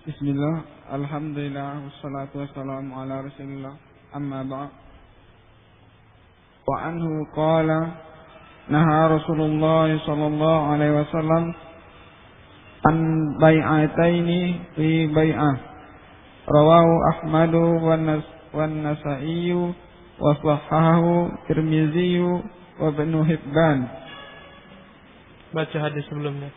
Bismillah, alhamdulillah, wassalatu wassalamu ala rasulillah, amma ba'd. Wa anhu qala naha Rasulullah sallallahu alaihi wasallam an bai'ataini fi bai'ah. Rawahu Ahmadu wan Nasa'i wa sahahahu Tirmizi wa Ibnu Hibban. Baca hadis sebelumnya.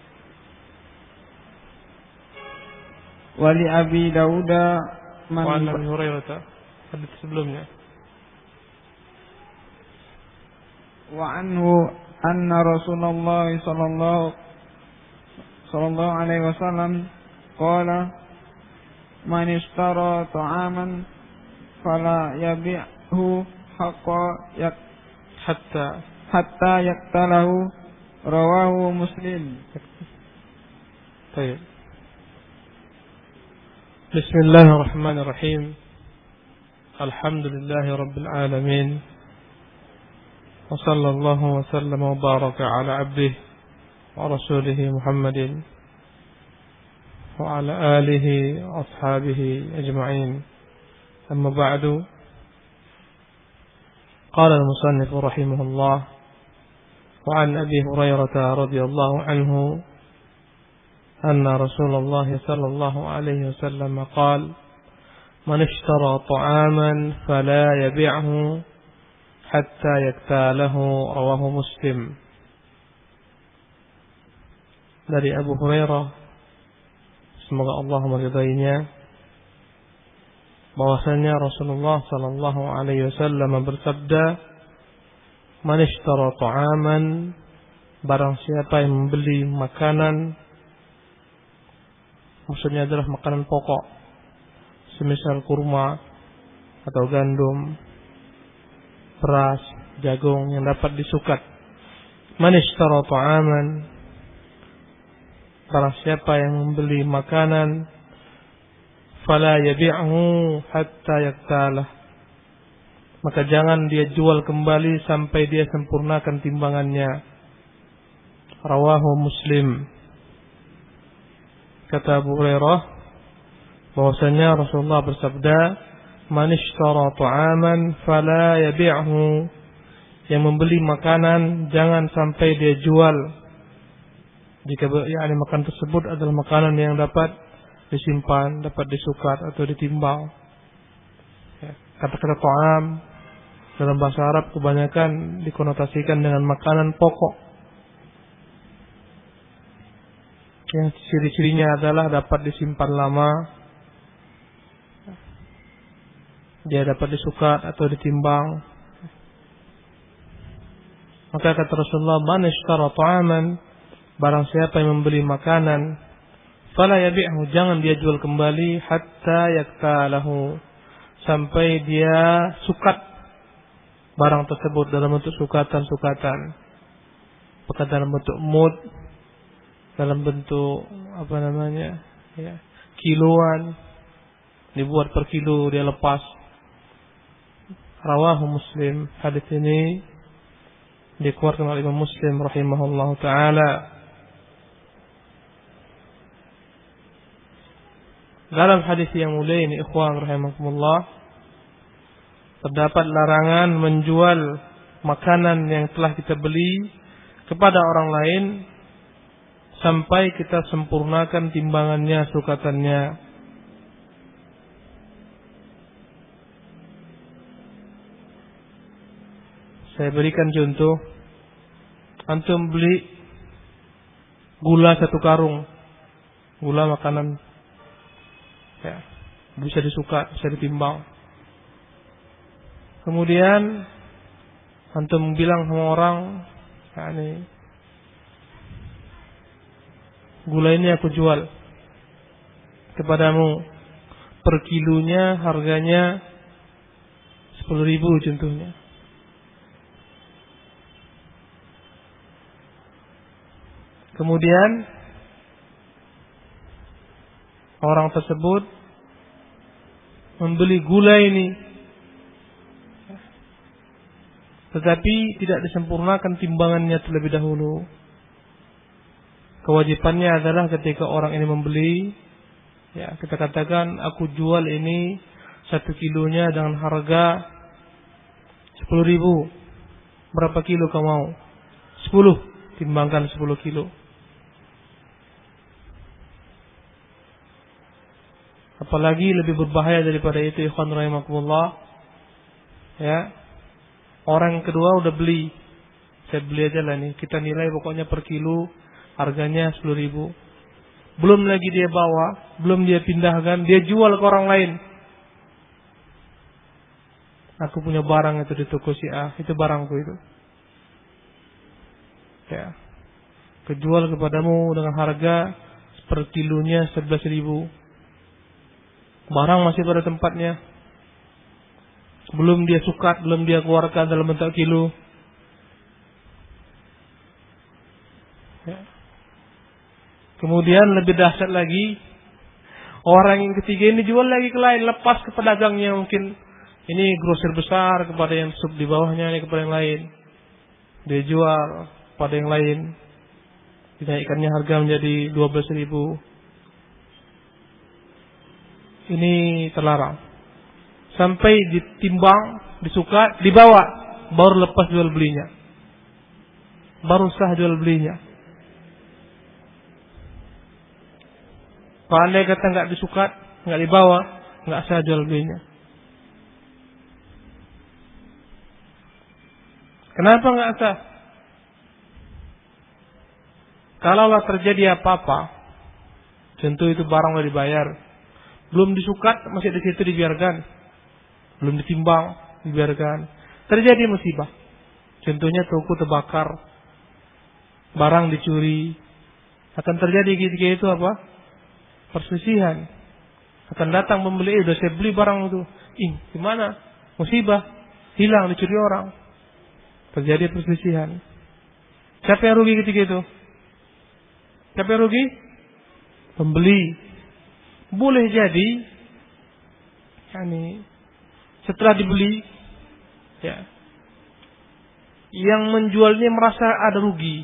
Wali Abi Dauda Wa an Abi Hurairah, hadis sebelumnya. Wa anhu anna Rasulullah sallallahu alaihi wasallam qala man ishtara ta'aman fala yabi'hu hatta yaktalahu, rawahu Muslim. Baik. Bismillahirrahmanirrahim. Alhamdulillahi rabbil alamin. Wa sallallahu wa sallama wa baraka ala abdihi wa rasulihi Muhammadin wa ala alihi wa ashabihi ajma'in. Amma ba'du. Qala al-musannif rahimahullah wa an Abi Hurairah radhiyallahu anhu أن رسول الله صلى الله عليه وسلم قال من اشترى طعاما فلا يبيعه حتى يكتاله، رواه مسلم. Dari Abu Hurairah, semoga Allah meridainya, bahwasanya Rasulullah sallallahu alaihi wasallam bersabda, man ishtara ta'aman, barang siapa yang membeli makanan, maksudnya adalah makanan pokok, semisal kurma atau gandum, beras, jagung yang dapat disukat. Man ishtara ta'aman, barang siapa yang membeli makanan, fala yabi'hu hatta yaktalah, maka jangan dia jual kembali sampai dia sempurnakan timbangannya. Rawahu Muslim. Kata Abu Hurairah bahwasanya Rasulullah bersabda, man ishtara ta'aman fala yabi'hu, yang membeli makanan jangan sampai dia jual jika makanan tersebut adalah makanan yang dapat disimpan, dapat disukat atau ditimbang. Kata-kata ta'am dalam bahasa Arab kebanyakan dikonotasikan dengan makanan pokok, yang ciri-cirinya adalah dapat disimpan lama, dia dapat disukat atau ditimbang. Maka kata Rasulullah, man ishtara ta'aman, barang siapa yang membeli makanan, fala yabi'hu, jangan dia jual kembali, hatta yaktalahu, sampai dia sukat barang tersebut dalam bentuk sukatan-sukatan, bukan dalam bentuk mud, dalam bentuk kiloan, dibuat per kilo dia lepas. Rawahu Muslim. Hadis ini dikeluarkan oleh Imam Muslim rahimahullahu taala. Dalam hadis yang mulia ini, ikhwan rahimakumullah, terdapat larangan menjual makanan yang telah kita beli kepada orang lain sampai kita sempurnakan timbangannya, sukatannya. Saya berikan contoh. Antum beli gula 1 karung, gula makanan, ya, bisa disukat, bisa ditimbang. Kemudian antum bilang sama orang, gula ini aku jual kepadamu per kilonya harganya 10.000 contohnya. Kemudian orang tersebut membeli gula ini, tetapi tidak disempurnakan timbangannya terlebih dahulu. Kewajibannya adalah ketika orang ini membeli, Ya, kita katakan aku jual ini 1 kilonya dengan harga 10.000. Berapa kilo kau mau? 10. Timbangkan 10 kilo. Apalagi lebih berbahaya daripada itu, ikhwan rahimakumullah. Ya. Orang kedua udah beli. Saya beli aja lah nih. Kita nilai pokoknya per kilo harganya 10.000. Belum lagi dia bawa, belum dia pindahkan, dia jual ke orang lain. Aku punya barang itu di toko si A, itu barangku itu. Ya. Kejual kepadamu dengan harga per kilonya 11.000. Barang masih pada tempatnya. Belum dia sukat, belum dia keluarkan dalam bentuk kilo. Ya. Kemudian lebih dahsyat lagi, orang yang ketiga ini jual lagi ke lain, lepas ke pedagangnya mungkin. Ini grosir besar kepada yang sub di bawahnya, ini kepada yang lain. Dia jual pada yang lain. Dinaikkannya harga menjadi 12.000. Ini terlarang. Sampai ditimbang, disukat, dibawa, baru lepas jual belinya. Baru sah jual belinya. Kalau anda kata nggak disukat, nggak dibawa, nggak sah jual belinya. Kenapa nggak sah? Kalaulah terjadi apa-apa, tentu itu barang udah dibayar, belum disukat, masih di situ dibiarkan. Belum ditimbang, dibiarkan. Terjadi musibah. Contohnya toko terbakar, barang dicuri. Akan terjadi ketika itu apa? Perselisihan. Akan datang pembeli, udah saya beli barang itu. Gimana? Musibah. Hilang, dicuri orang. Terjadi perselisihan. Siapa yang rugi ketika itu? Siapa yang rugi? Pembeli. Boleh jadi, setelah dibeli, ya, yang menjualnya merasa ada rugi,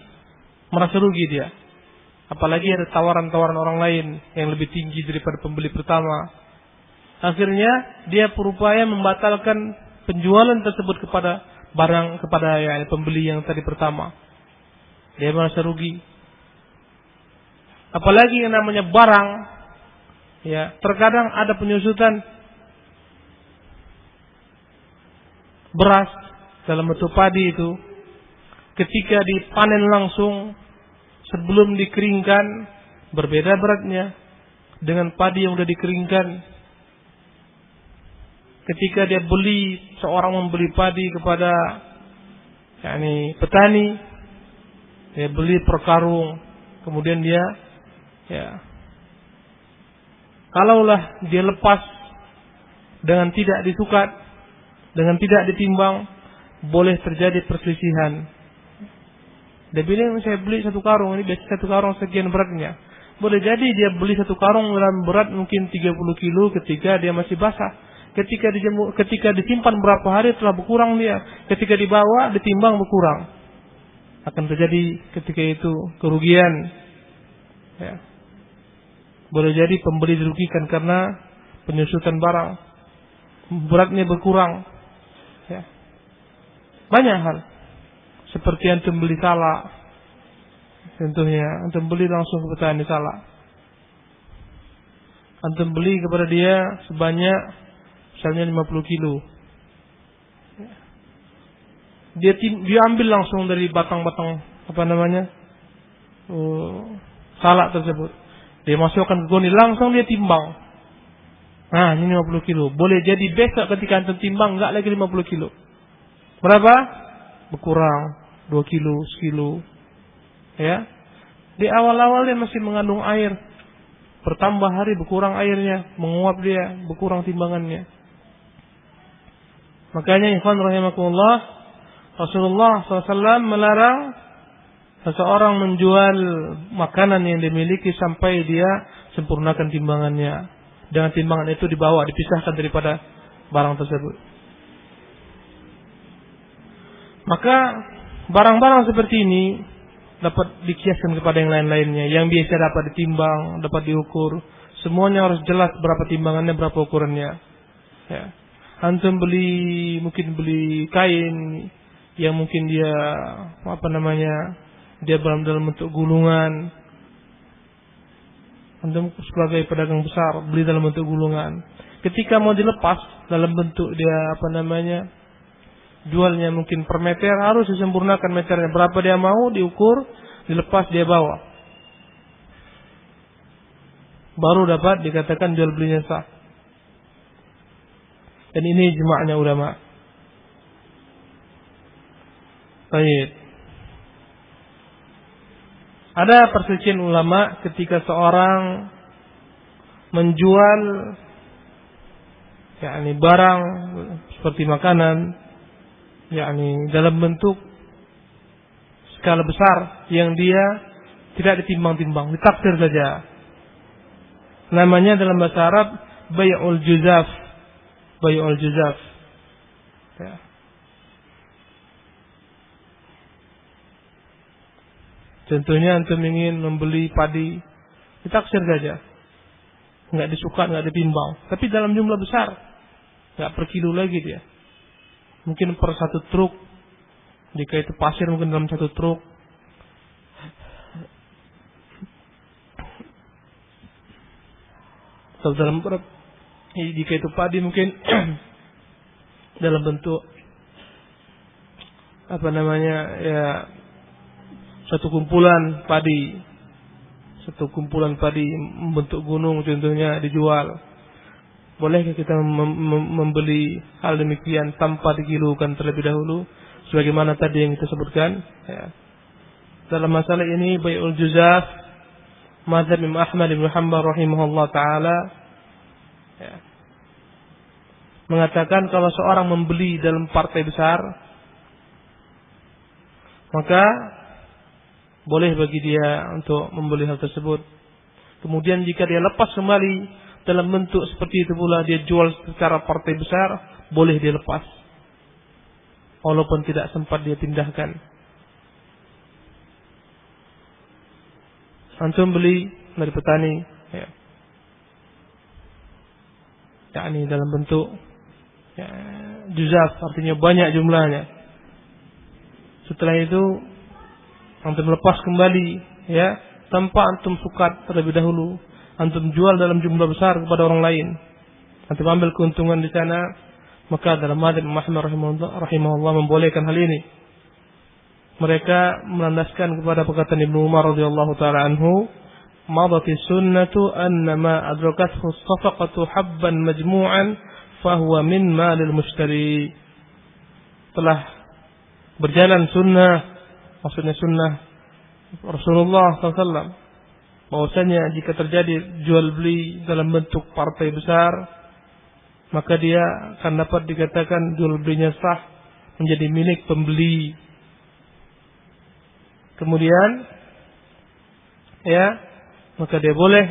merasa rugi dia. Apalagi ada tawaran-tawaran orang lain yang lebih tinggi daripada pembeli pertama. Akhirnya dia berupaya membatalkan penjualan tersebut kepada pembeli yang tadi pertama. Dia merasa rugi. Apalagi yang namanya barang, ya, terkadang ada penyusutan. Beras dalam bentuk padi itu ketika dipanen langsung sebelum dikeringkan berbeda beratnya dengan padi yang sudah dikeringkan. Ketika dia beli, seorang membeli padi kepada petani, dia beli per karung, kemudian dia kalaulah dia lepas dengan tidak disukat, dengan tidak ditimbang, boleh terjadi perselisihan. Dia bilang saya beli 1 karung, ini biasa 1 karung sekian beratnya. Boleh jadi dia beli 1 karung dalam berat mungkin 30 kilo ketika dia masih basah. Ketika disimpan berapa hari telah berkurang dia. Ketika dibawa, ditimbang berkurang. Akan terjadi ketika itu kerugian. Ya. Boleh jadi pembeli dirugikan karena penyusutan barang. Beratnya berkurang. Ya. Banyak hal. Seperti antum beli salak. Contohnya, antum beli langsung ke petani salak. Antum beli kepada dia sebanyak misalnya 50 kilo. Dia ambil langsung dari batang-batang salak tersebut. Dia masukkan ke goni, langsung dia timbang. Nah, ini 50 kilo. Boleh jadi besok ketika antum timbang enggak lagi 50 kilo. Berapa? Berkurang 2 kilo, sekilo. Ya. Di awal-awal dia masih mengandung air. Bertambah hari berkurang airnya, menguap dia, berkurang timbangannya. Makanya ikhwan rahimakumullah, Rasulullah SAW melarang seseorang menjual makanan yang dimiliki sampai dia sempurnakan timbangannya. Dengan timbangan itu dibawa, dipisahkan daripada barang tersebut. Maka barang-barang seperti ini dapat dikiaskan kepada yang lain-lainnya. Yang biasa dapat ditimbang, dapat diukur Semuanya harus jelas berapa timbangannya, berapa ukurannya. Ya. Antum mungkin beli kain yang mungkin dia dia dalam bentuk gulungan. Antum sebagai pedagang besar beli dalam bentuk gulungan. Ketika mau dilepas dalam bentuk dia jualnya mungkin per meter, harus disempurnakan meternya. Berapa dia mau diukur, dilepas dia bawa. Baru dapat dikatakan jual belinya sah. Dan ini ijma'nya ulama. Baik. Ada perselisihan ulama ketika seorang menjual barang seperti makanan dalam bentuk skala besar yang dia tidak ditimbang-timbang, ditaksir saja. Namanya dalam bahasa Arab bai'ul juzaf. Bai'ul juzaf. Ya. Contohnya antum ingin membeli padi, ditaksir saja. Enggak disukat, enggak ditimbang, tapi dalam jumlah besar. Enggak per kilo lagi dia. Mungkin per satu truk. Jika itu pasir mungkin dalam satu truk. Atau jika itu padi mungkin dalam bentuk satu kumpulan padi membentuk gunung contohnya dijual. Bolehkah kita membeli hal demikian tanpa dikilokan terlebih dahulu sebagaimana tadi yang kita sebutkan? Ya. Dalam masalah ini bai'ul juzaf, mazhab Imam Ahmad bin Hanbal rahimahullah taala mengatakan kalau seorang membeli dalam partai besar, maka boleh bagi dia untuk membeli hal tersebut. Kemudian jika dia lepas kembali dalam bentuk seperti itu pula, dia jual secara partai besar, boleh dia lepas. Walaupun tidak sempat dia pindahkan. Antum beli dari petani, dalam bentuk juzaf, artinya banyak jumlahnya. Setelah itu antum lepas kembali, tanpa antum sukat terlebih dahulu, antum jual dalam jumlah besar kepada orang lain, antum ambil keuntungan di sana, maka dalam mazhab Ahmad rahimahullah membolehkan hal ini. Mereka melandaskan kepada perkataan Ibnu Umar radhiyallahu taala anhu, "Madati sunnatu anna ma adrakathu as-safaqatu habban majmu'an fa huwa min malil mushtari." Telah berjalan sunnah, maksudnya sunnah Rasulullah SAW, bahwasanya jika terjadi jual beli dalam bentuk partai besar, maka dia akan dapat dikatakan jual belinya sah, menjadi milik pembeli. Kemudian maka dia boleh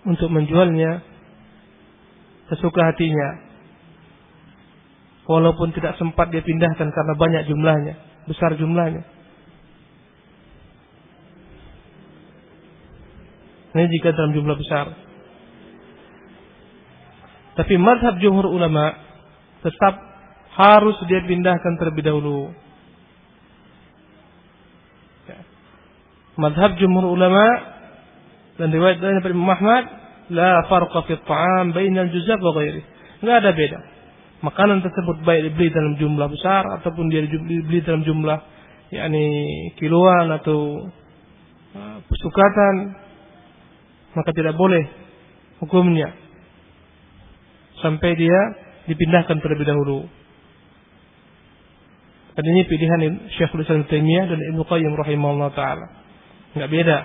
untuk menjualnya sesuka hatinya, walaupun tidak sempat dia pindahkan karena banyak jumlahnya, besar jumlahnya. Ini jika dalam jumlah besar. Tapi mazhab jumhur ulama tetap harus dia pindahkan terlebih dahulu. Mazhab jumhur ulama dan riwayat dari Imam Ahmad, la farqa fi at-ta'am bainal juzaf wa ghairi. Enggak ada beda. Makanan tersebut baik dibeli dalam jumlah besar ataupun dia dibeli dalam jumlah kiloan atau pesukatan, maka tidak boleh hukumnya sampai dia dipindahkan terlebih dahulu. Dan ini pilihan Syekhul Islam Taimiyah dan Ibnu Qayyim rahimahullah taala. Enggak beda.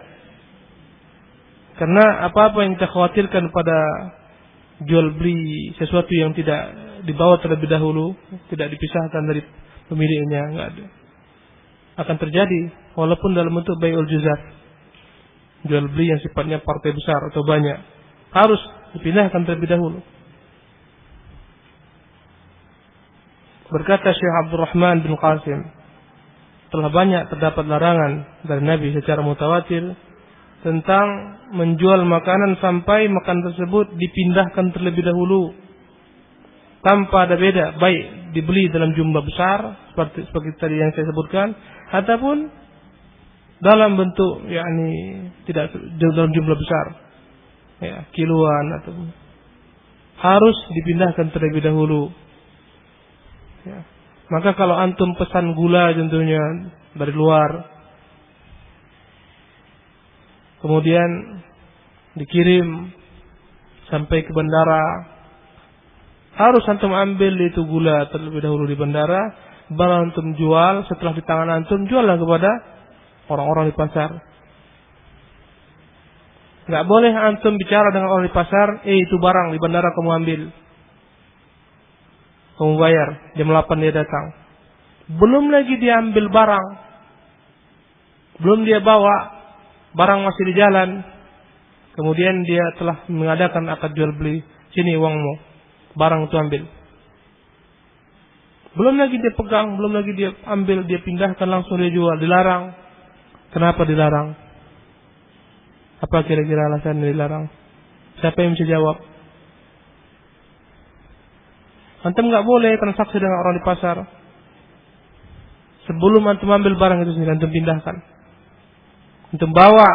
Karena apa-apa yang kita khawatirkan pada jual beli sesuatu yang tidak dibawa terlebih dahulu, tidak dipisahkan dari pemiliknya, enggak ada. Akan terjadi walaupun dalam bentuk bai'ul juzaf. Jual beli yang sifatnya partai besar atau banyak, harus dipindahkan terlebih dahulu. Berkata Syekh Abdurrahman bin Qasim, telah banyak terdapat larangan dari Nabi secara mutawatir tentang menjual makanan sampai makanan tersebut dipindahkan terlebih dahulu tanpa ada beda, baik dibeli dalam jumlah besar seperti tadi yang saya sebutkan, ataupun dalam bentuk tidak dalam jumlah besar, ya, kiloan, atau harus dipindahkan terlebih dahulu. Ya. Maka kalau antum pesan gula contohnya dari luar, kemudian dikirim sampai ke bandara, harus antum ambil itu gula terlebih dahulu di bandara, baru antum jual. Setelah di tangan antum, juallah kepada orang-orang di pasar. Nggak boleh antum bicara dengan orang di pasar, itu barang di bandara kamu ambil, kamu bayar, jam 8 dia datang. Belum lagi dia ambil barang, belum dia bawa, barang masih di jalan. Kemudian dia telah mengadakan akad jual beli, sini uangmu, barang itu ambil. Belum lagi dia pegang, belum lagi dia ambil, dia pindahkan, langsung dia jual. Dilarang. Kenapa dilarang? Apa kira-kira alasan dilarang? Siapa yang bisa jawab? Antum nggak boleh transaksi dengan orang di pasar sebelum antum ambil barang itu sendiri, antum pindahkan. Antum bawa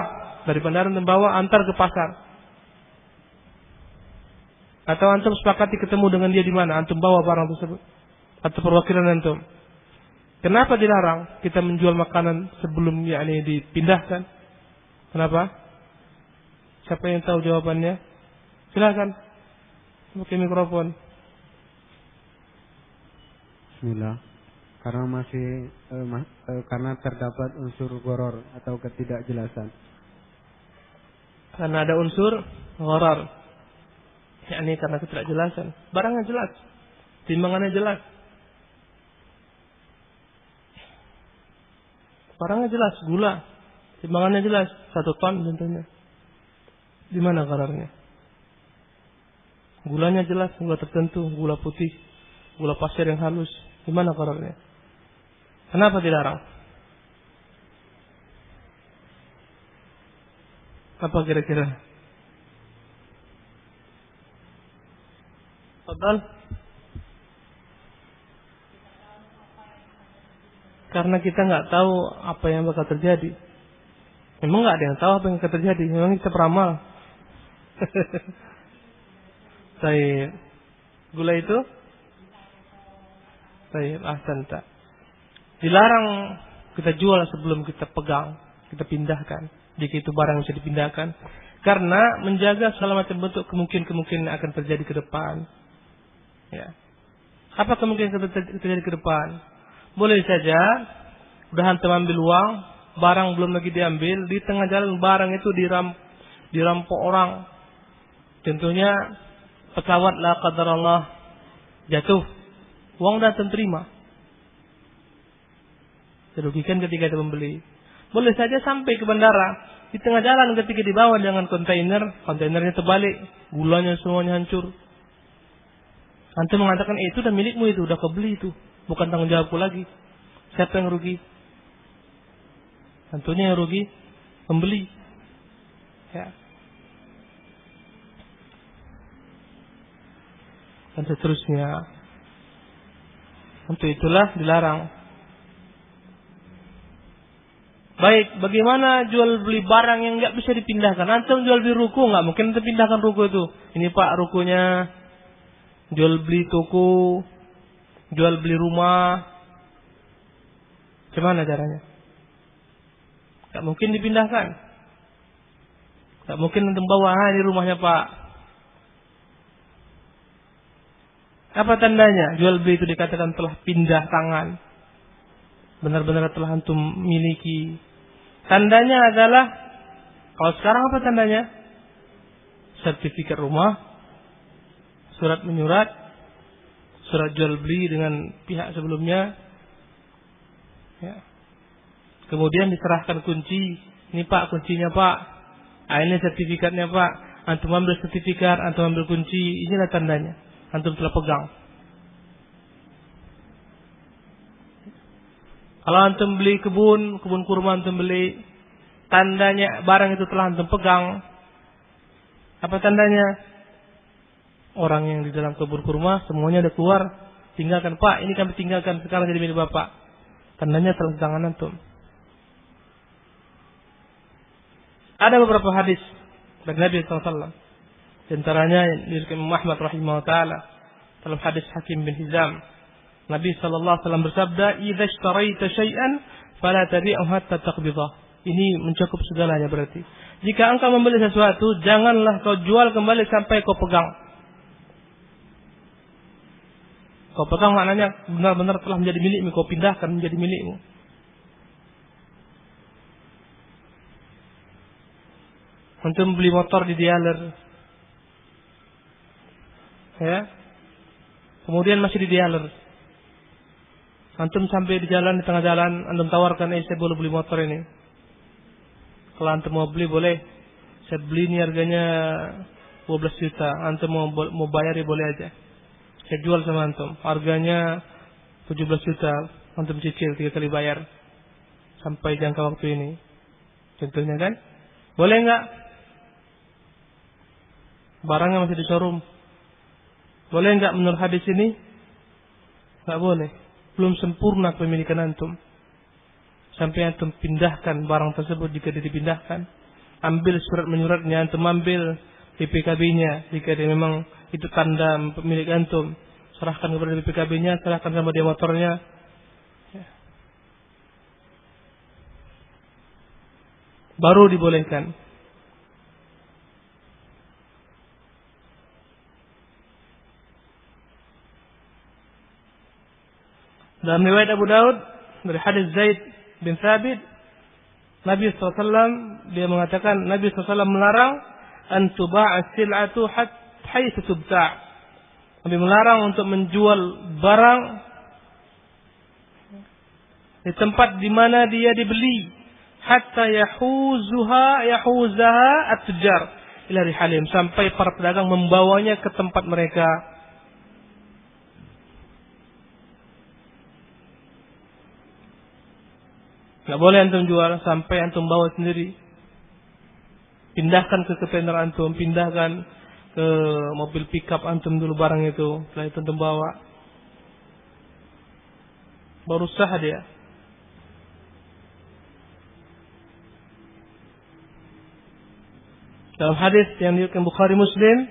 dari bandara, antum bawa, antar ke pasar. Atau antum sepakati ketemu dengan dia di mana, antum bawa barang tersebut atau perwakilan antum. Kenapa dilarang kita menjual makanan sebelum dipindahkan? Kenapa? Siapa yang tahu jawabannya? Silakan. Pakai mikrofon. Bismillah. Karena masih karena terdapat unsur gharar atau ketidakjelasan. Karena ada unsur gharar. Karena ketidakjelasan. Barangnya jelas, timbangannya jelas. Barangnya jelas, gula, timbangannya jelas, 1 ton contohnya. Di mana ghararnya? Gulanya jelas, gula tertentu, gula putih, gula pasir yang halus. Di mana ghararnya? Kenapa dilarang? Apa kira-kira? Fadhal. Karena kita nggak tahu apa yang bakal terjadi. Memang nggak ada yang tahu apa yang akan terjadi. Memang kita peramal. Baik. Gula itu? Baik. Ahsanta. Dilarang kita jual sebelum kita pegang, kita pindahkan. Jika itu barang bisa dipindahkan. Karena menjaga segala macam bentuk kemungkinan yang akan terjadi ke depan. Ya. Apa kemungkinan terjadi ke depan? Boleh saja, udah antum ambil uang, barang belum lagi diambil, di tengah jalan barang itu dirampok orang. Contohnya pesawat la qadarullah jatuh, uang udah antum terima. Dirugikan ketika ada pembeli. Boleh saja sampai ke bandara, di tengah jalan ketika dibawa dengan kontainernya terbalik, gulanya semuanya hancur. Antum mengatakan itu udah milikmu, itu udah kebeli itu. Bukan tanggung jawabku lagi. Siapa yang rugi? Tentunya yang rugi pembeli. Ya. Dan seterusnya. Untuk itulah dilarang. Baik, bagaimana jual beli barang yang nggak bisa dipindahkan? Antum jual beli ruko, nggak mungkin antum pindahkan ruko itu. Ini Pak rukonya. Jual beli toko, jual beli rumah. Gimana caranya? Gak mungkin dipindahkan. Gak mungkin untuk bawa, ini rumahnya Pak. Apa tandanya? Jual beli itu dikatakan telah pindah tangan. Benar-benar telah antum miliki. Tandanya adalah, kalau sekarang apa tandanya? Sertifikat rumah, surat menyurat, surat jual beli dengan pihak sebelumnya. Ya. Kemudian diserahkan kunci. Ini Pak kuncinya Pak. Ini sertifikatnya Pak. Antum ambil sertifikat, antum ambil kunci. Inilah tandanya. Antum telah pegang. Kalau antum beli kebun kurma antum beli. tandanya barang itu telah antum pegang. Apa tandanya? Orang yang di dalam kebun kurma semuanya udah keluar. Tinggalkan, Pak, ini kami tinggalkan, sekarang jadi milik Bapak. Tandanya telah di tangan antum. Ada beberapa hadis dari Nabi SAW. Di antaranya diriwayatkan Imam Ahmad rahimahullah taala dalam hadis Hakim bin Hizam. Nabi SAW bersabda, "Idza ishtaraita syai'an fala tabi'hu hatta taqbidah." Ini mencakup segalanya berarti. Jika engkau membeli sesuatu, janganlah kau jual kembali sampai kau pegang. Kau pegang maknanya benar-benar telah menjadi milikmu, kau pindahkan menjadi milikmu. Untuk membeli motor di dealer, ya, kemudian masih di dealer. Antum sampai di jalan, di tengah jalan, antum tawarkan, saya boleh beli motor ini. Kalau antum mau beli boleh, saya beli ini harganya 12 juta. Antum mau bayar ya boleh aja. Saya jual sama antum, harganya 17 juta. Antum cicil 3 kali bayar sampai jangka waktu ini. Contohnya kan, boleh nggak? Barangnya masih di showroom. Boleh nggak menurut hadis ini? Nggak boleh. Belum sempurna kepemilikan antum. Sampai antum pindahkan barang tersebut jika dia dipindahkan. Ambil surat menyuratnya, antum ambil BPKB-nya jika dia memang itu tanda pemilik antum. Serahkan kepada BPKB-nya, serahkan sama dia motornya. Ya. Baru dibolehkan. Dalam riwayat Abu Daud dari hadis Zaid bin Thabit, Nabi SAW dia mengatakan, Nabi SAW melarang an tuba'a sil'atu haitsu tubta'. Nabi melarang untuk menjual barang di tempat di mana dia dibeli, hatta yahuzaha at-tujar ila rihalim, sampai para pedagang membawanya ke tempat mereka. Nggak boleh antum jual sampai antum bawa sendiri. Pindahkan ke kontainer antum, pindahkan ke mobil pickup antum dulu barang itu, setelah itu antum bawa. Baru sah dia. Dalam hadis yang diriwayatkan Bukhari Muslim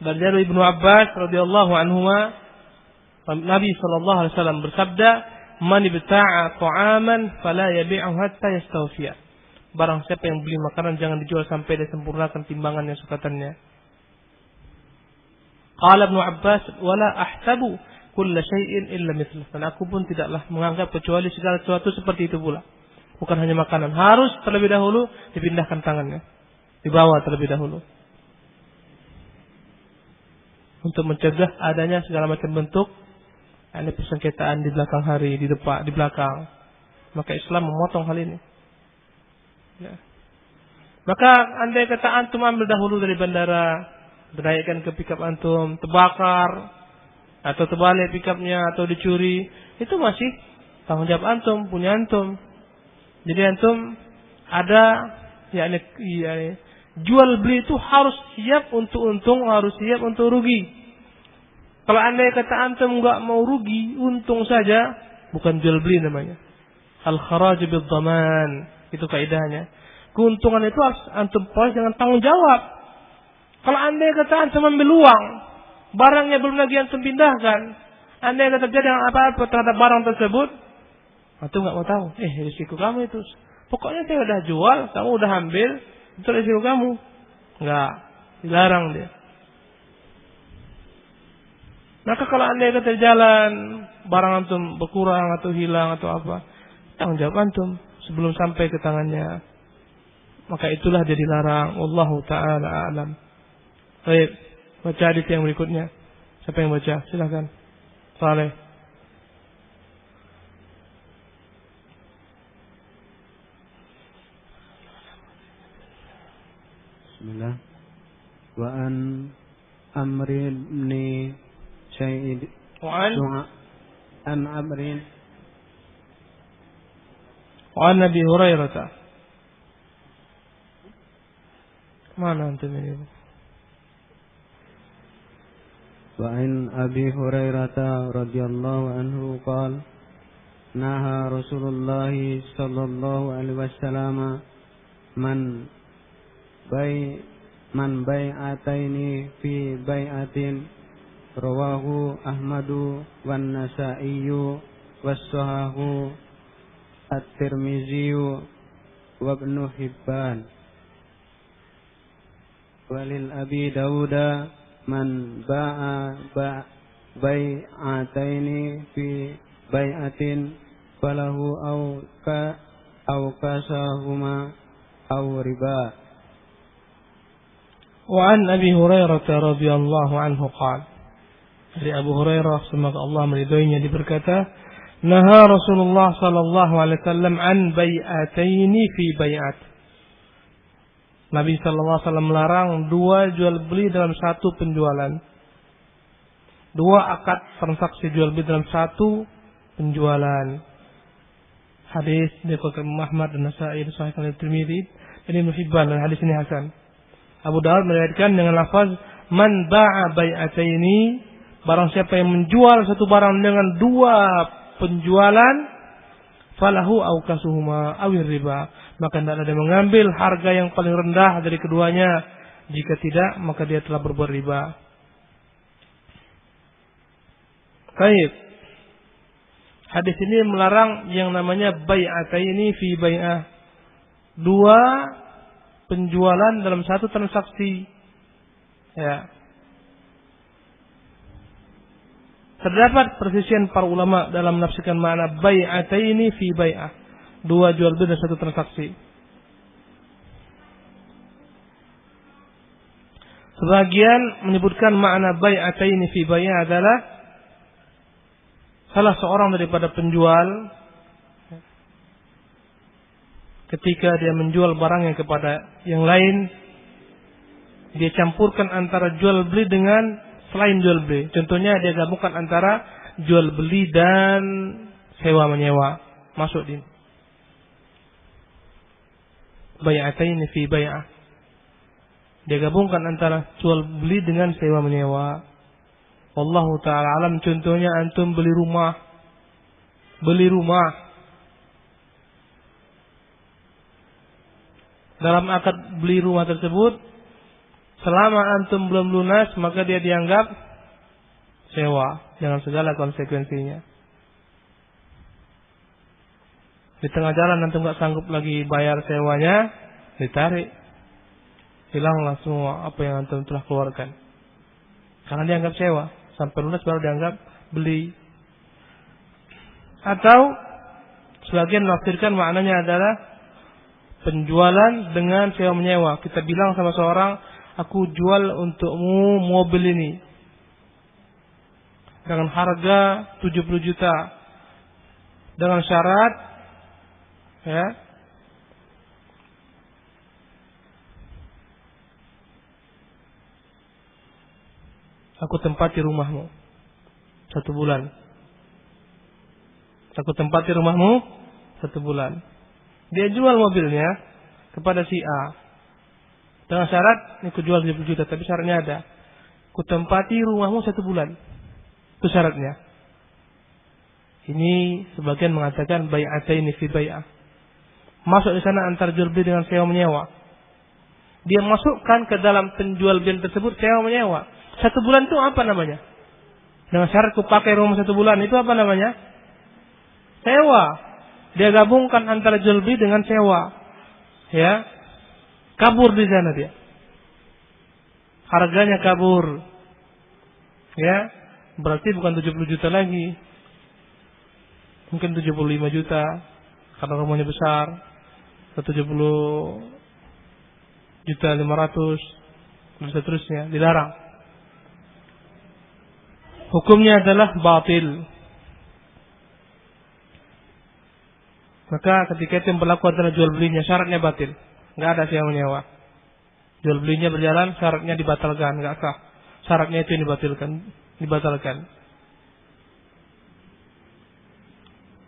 dari Ibnu Abbas radhiyallahu anhuma, Nabi sallallahu alaihi wasallam bersabda, "Man ibta'a ta'aman fala yabi'hu hatta yastawfiya." Barang siapa yang beli makanan jangan dijual sampai dia sempurnakan timbangannya sukatannya. Qala Ibnu Abbas, "Wala ahsabu kulla syai'in illa mithlah." Dan aku pun tidaklah menganggap kecuali segala sesuatu seperti itu pula. Bukan hanya makanan, harus terlebih dahulu dipindahkan tangannya, dibawa terlebih dahulu. Untuk mencegah adanya segala macam bentuk ada persengketaan di belakang hari, di depan, di belakang. Maka Islam memotong hal ini. Ya. Maka andai kata antum ambil dahulu dari bandara, dinaikkan ke pickup antum, terbakar, atau terbalik pickupnya, atau dicuri, itu masih tanggung jawab antum, punya antum. Jadi antum ada, yakni jual beli itu harus siap untuk untung, harus siap untuk rugi. Kalau andai kata antum enggak mau rugi, untung saja, bukan jual beli namanya. Al-kharaj bid-dhaman, itu kaidahnya. Keuntungan itu harus antum peroleh dengan tanggung jawab. Kalau andai kata antum ambil uang, barangnya belum lagi antum pindahkan, andai kata terjadi apa-apa terhadap barang tersebut, antum enggak mau tahu. Risiko kamu itu. Pokoknya saya udah jual, kamu udah ambil, itu risiko kamu. Enggak, dilarang dia. Maka kalau andai kata jalan, barang antum berkurang atau hilang atau apa, tanggung jawab antum sebelum sampai ke tangannya. Maka itulah dia dilarang. Wallahu ta'ala a'lam. Baik, baca hadis yang berikutnya. Siapa yang baca? Silakan. Saleh. Bismillah. Wa an amri Syai'id an amrin. Wa an Nabi Hurairah Mana antum ini? Wa an Abi Hurairah radhiyallahu anhu qala naha Rasulullah sallallahu alaihi wasallam man bai'ataini fi bai'atin rawahu Ahmadu wan Nasaiyu was sahahu At-Tirmizi wa Ibnu Hibban walil Abi Dawud man ba'a bai'ataini fi bai'atin falahu aw kasahuma aw riba. Wa an Abi Hurairah radhiyallahu anhu qala, dari Abu Hurairah semoga Allah meridhoinya berkata, naha Rasulullah sallallahu alaihi wasallam an bai'ataini fi bai'at. Nabi sallallahu alaihi wasallam melarang dua jual beli dalam satu penjualan. Dua akad transaksi jual beli dalam satu penjualan. Hadis diriwayatkan Ahmad dan Nasai dan Sahih At-Tirmizi dan Ibnu Hibban, dan hadis ini hasan. Abu Dawud meriwayatkan dengan lafaz man ba'a bai'ataini, barang siapa yang menjual satu barang dengan dua penjualan, falahu aw kasuhuma awir riba, maka tidak ada yang mengambil harga yang paling rendah dari keduanya. Jika tidak, maka dia telah berbuat riba. Baik. Hadis ini melarang yang namanya bai'ataini fi bai'ah. Dua penjualan dalam satu transaksi. Ya. Terdapat persisian para ulama dalam menafsirkan makna bai'ataini fi bai'ah. Dua jual beli dalam satu transaksi. Sebagian menyebutkan makna bai'ataini fi bai'ah adalah salah seorang daripada penjual ketika dia menjual barangnya kepada yang lain, dia campurkan antara jual beli dengan selain jual beli. Contohnya dia gabungkan antara jual beli dan sewa menyewa. Masuk di bai'ataini fi bai'ah. Dia gabungkan antara jual beli dengan sewa menyewa. Wallahu ta'ala alam. Contohnya antum beli rumah. Dalam akad beli rumah tersebut, selama antum belum lunas, maka dia dianggap sewa dengan segala konsekuensinya. Di tengah jalan antum gak sanggup lagi bayar sewanya, ditarik. Hilanglah semua apa yang antum telah keluarkan. Karena dianggap sewa. Sampai lunas baru dianggap beli. Atau sebagian menafsirkan maknanya adalah penjualan dengan sewa menyewa. Kita bilang sama seorang, aku jual untukmu mobil ini dengan harga 70 juta dengan syarat, ya, aku tempati rumahmu 1 bulan. Aku tempati rumahmu 1 bulan. Dia jual mobilnya kepada si A dengan syarat, ini aku jual 70 juta, tapi syaratnya ada. Aku tempati rumahmu 1 bulan. Itu syaratnya. Ini sebagian mengatakan bai'ataini fi bai'ah. Masuk di sana antara jual beli dengan sewa menyewa. Dia masukkan ke dalam penjual beli tersebut sewa menyewa. 1 bulan itu apa namanya? Dengan syarat ku pakai rumah 1 bulan, itu apa namanya? Sewa. Dia gabungkan antara jual beli dengan sewa. Ya. Kabur di sana dia. Harganya kabur. Ya. Berarti bukan 70 juta lagi. Mungkin 75 juta. Karena rumahnya besar. Atau 70 juta 500. Dan seterusnya. Dilarang. Hukumnya adalah batil. Maka ketika itu yang berlaku adalah jual belinya, syaratnya batil. Nggak ada sewa menyewa. Jual belinya berjalan, syaratnya dibatalkan, nggak sah. Syaratnya itu yang dibatalkan.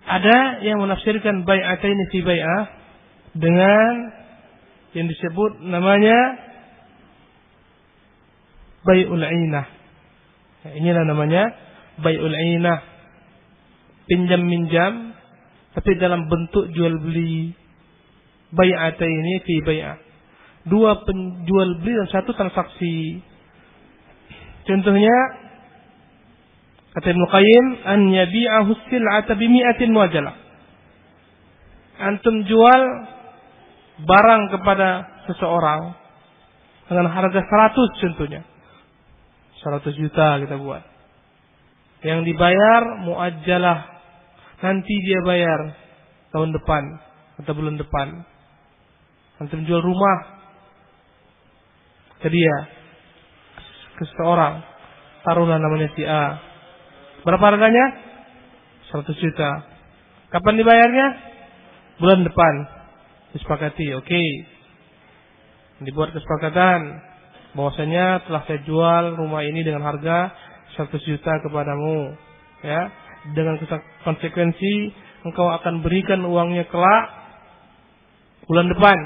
Ada yang menafsirkan bai'ataini fi bai'ah dengan yang disebut namanya bai'ul ainah. Inilah namanya bai'ul ainah. Pinjam-minjam tapi dalam bentuk jual beli. Bai'ataini fi bai'ah. Dua penjual beli dalam satu transaksi. Contohnya kata Ibnu Qayyim, an yabi'ahu sil'ata bimi'atin muajalah. Antum jual barang kepada seseorang dengan harga 100 contohnya. 100 juta kita buat. Yang dibayar muajjalah. Nanti dia bayar tahun depan atau bulan depan. Antum jual rumah ke dia, ke seseorang. Taruhlah namanya si A. Berapa harganya? 100 juta. Kapan dibayarnya? Bulan depan. Disepakati, oke. Dibuat kesepakatan bahwasanya telah saya jual rumah ini dengan harga 100 juta kepadamu, ya. Dengan konsekuensi engkau akan berikan uangnya kelak bulan depan.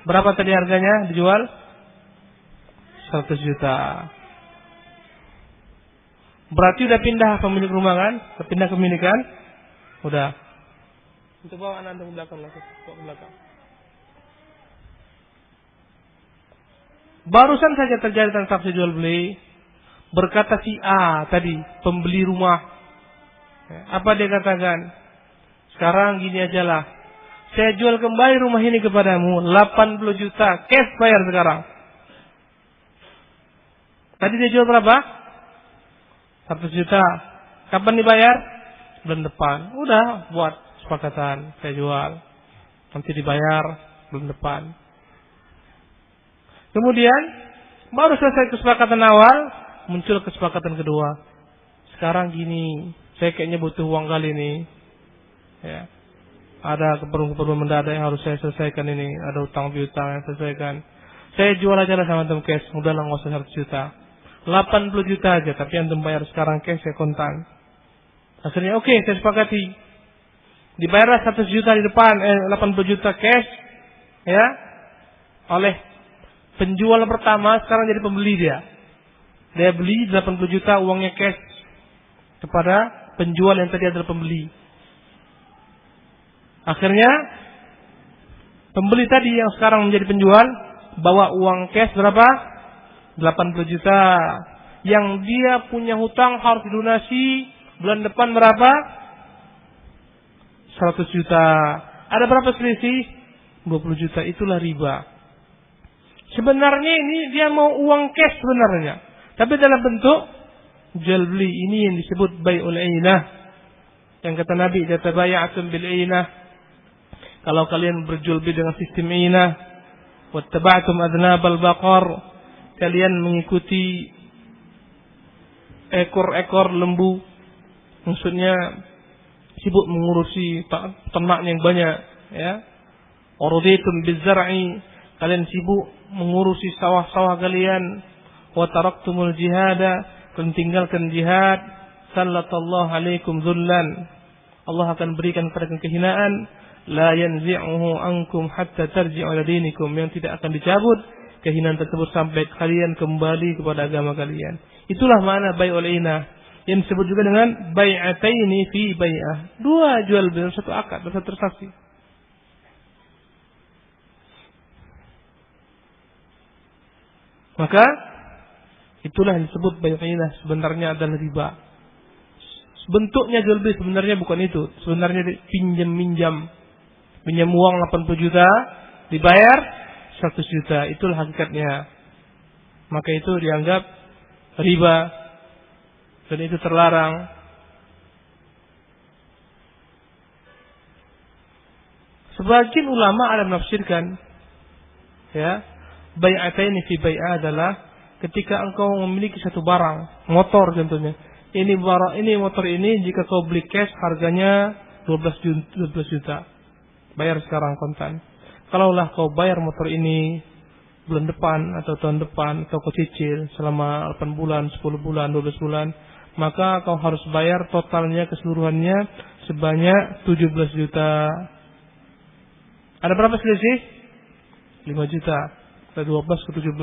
Berapa tadi harganya dijual? 100 juta. Berarti udah pindah pemilik rumah kan? Pindah kepemilikan? Udah. Untuk bawa anak ke belakang lagi, ke belakang. Barusan saja terjadi transaksi jual beli. Berkata si A tadi, pembeli rumah. Apa dia katakan? Sekarang gini ajalah. Saya jual kembali rumah ini kepadamu 80 juta. Cash bayar sekarang. Tadi dia jual berapa? 100 juta. Kapan dibayar? Bulan depan. Udah buat kesepakatan. Saya jual. Nanti dibayar bulan depan. Kemudian baru selesai kesepakatan awal, muncul kesepakatan kedua. Sekarang gini, saya kayaknya butuh uang kali ini. Ya. Ada keperluan mendadak yang harus saya selesaikan ini. Ada utang piutang yang selesaikan. Saya jual aja lah sama antum cash. Udahlah nggak usah 100 juta. 80 juta aja. Tapi antum bayar sekarang cash, saya kontan. Akhirnya oke, saya sepakati. Dibayar 100 juta di depan, 80 juta cash. Ya. Oleh penjual pertama, sekarang jadi pembeli dia. Dia beli 80 juta uangnya cash kepada penjual yang tadi adalah pembeli. Akhirnya pembeli tadi yang sekarang menjadi penjual bawa uang cash berapa? 80 juta. Yang dia punya hutang harus dilunasi bulan depan berapa? 100 juta. Ada berapa selisih? 20 juta. Itulah riba. Sebenarnya ini dia mau uang cash sebenarnya. Tapi dalam bentuk jual beli. Ini yang disebut bai'ul ainah. Yang kata Nabi, "Tabaya'tum bil ainah." Kalau kalian berjual beli dengan sistem ainah, wattaba'tum adnabal baqar, kalian mengikuti ekor-ekor lembu. Maksudnya sibuk mengurusi ternaknya yang banyak, ya. Uraditum bizar'i, kalian sibuk mengurusi sawah-sawah kalian. Wa taraktumul jihada, kalian tinggalkan jihad. Sallallahu alaikum dzullan, Allah akan berikan kepada kalian kehinaan. La yanzi'uhu ankum hatta tarji'u ila dinikum, yang tidak akan dicabut kehinaan tersebut sampai kalian kembali kepada agama kalian. Itulah makna bai'ul ainah, yang disebut juga dengan bai'ataini fi bai'ah. Dua jual beli dalam satu akad, dalam satu transaksi. Maka itulah yang disebut bai'ul ainah, sebenarnya adalah riba. Bentuknya jual beli sebenarnya bukan itu. Sebenarnya pinjam-minjam. Pinjam uang 80 juta, dibayar 100 juta. Itulah hakikatnya. Maka itu dianggap riba. Dan itu terlarang. Sebagian ulama ada menafsirkan, ya, bai'ataini fi bai'ah adalah ketika engkau memiliki satu barang, motor contohnya. Ini motor ini jika kau beli cash harganya 12 juta. Bayar sekarang kontan. Kalaulah kau bayar motor ini bulan depan atau tahun depan, atau kau cicil selama 8 bulan, 10 bulan, 12 bulan, maka kau harus bayar totalnya keseluruhannya sebanyak 17 juta. Ada berapa selisih? 5 juta. dari 12 ke 17.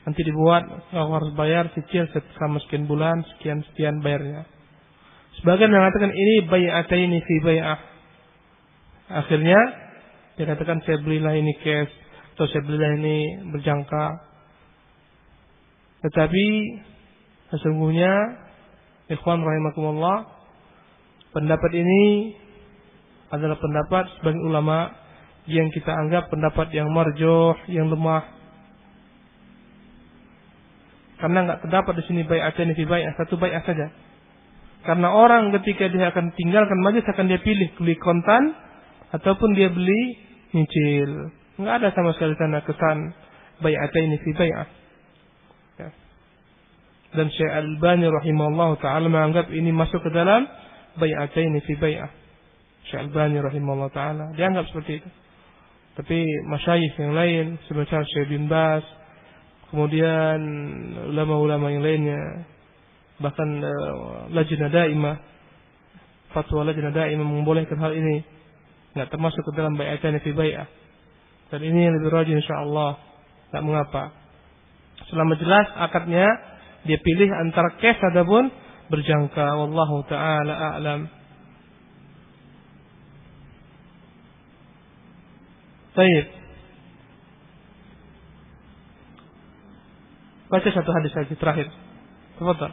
Nanti dibuat, kau harus bayar cicil selama sekian bulan, sekian bayarnya. Sebagian mengatakan ini bai'ataini fi bai'ah. Akhirnya dia katakan saya belilah ini cash atau saya belilah ini berjangka. Tetapi sesungguhnya ikhwan rahimakumullah, pendapat ini adalah pendapat sebagian ulama yang kita anggap pendapat yang marjuh, yang lemah. Karena enggak terdapat di sini bai'atan fi bai'ah, satu bai'ah saja. Karena orang ketika dia akan tinggalkan majlis akan dia pilih beli kontan ataupun dia beli nyicil. Enggak ada sama sekali sana kesan bai'atan fi bai'ah. Ya. Dan Syekh Al-Albani rahimahullah taala menganggap ini masuk ke dalam bai'atan fi bai'ah. Syekh Al-Albani rahimahullah taala dianggap seperti itu. Tapi masyayikh yang lain seperti Syekh bin Baz, kemudian ulama-ulama yang lainnya, bahkan lajnah daimah, fatwa lajnah daimah membolehkan hal ini, enggak termasuk ke dalam bai'atan fi bai'ah. Dan ini yang lebih rajin insyaallah, enggak mengapa. Selama jelas akadnya dia pilih antara cash ataupun berjangka, wallahu taala a'lam. Baik. Baca satu hadis lagi terakhir. Tafadhal.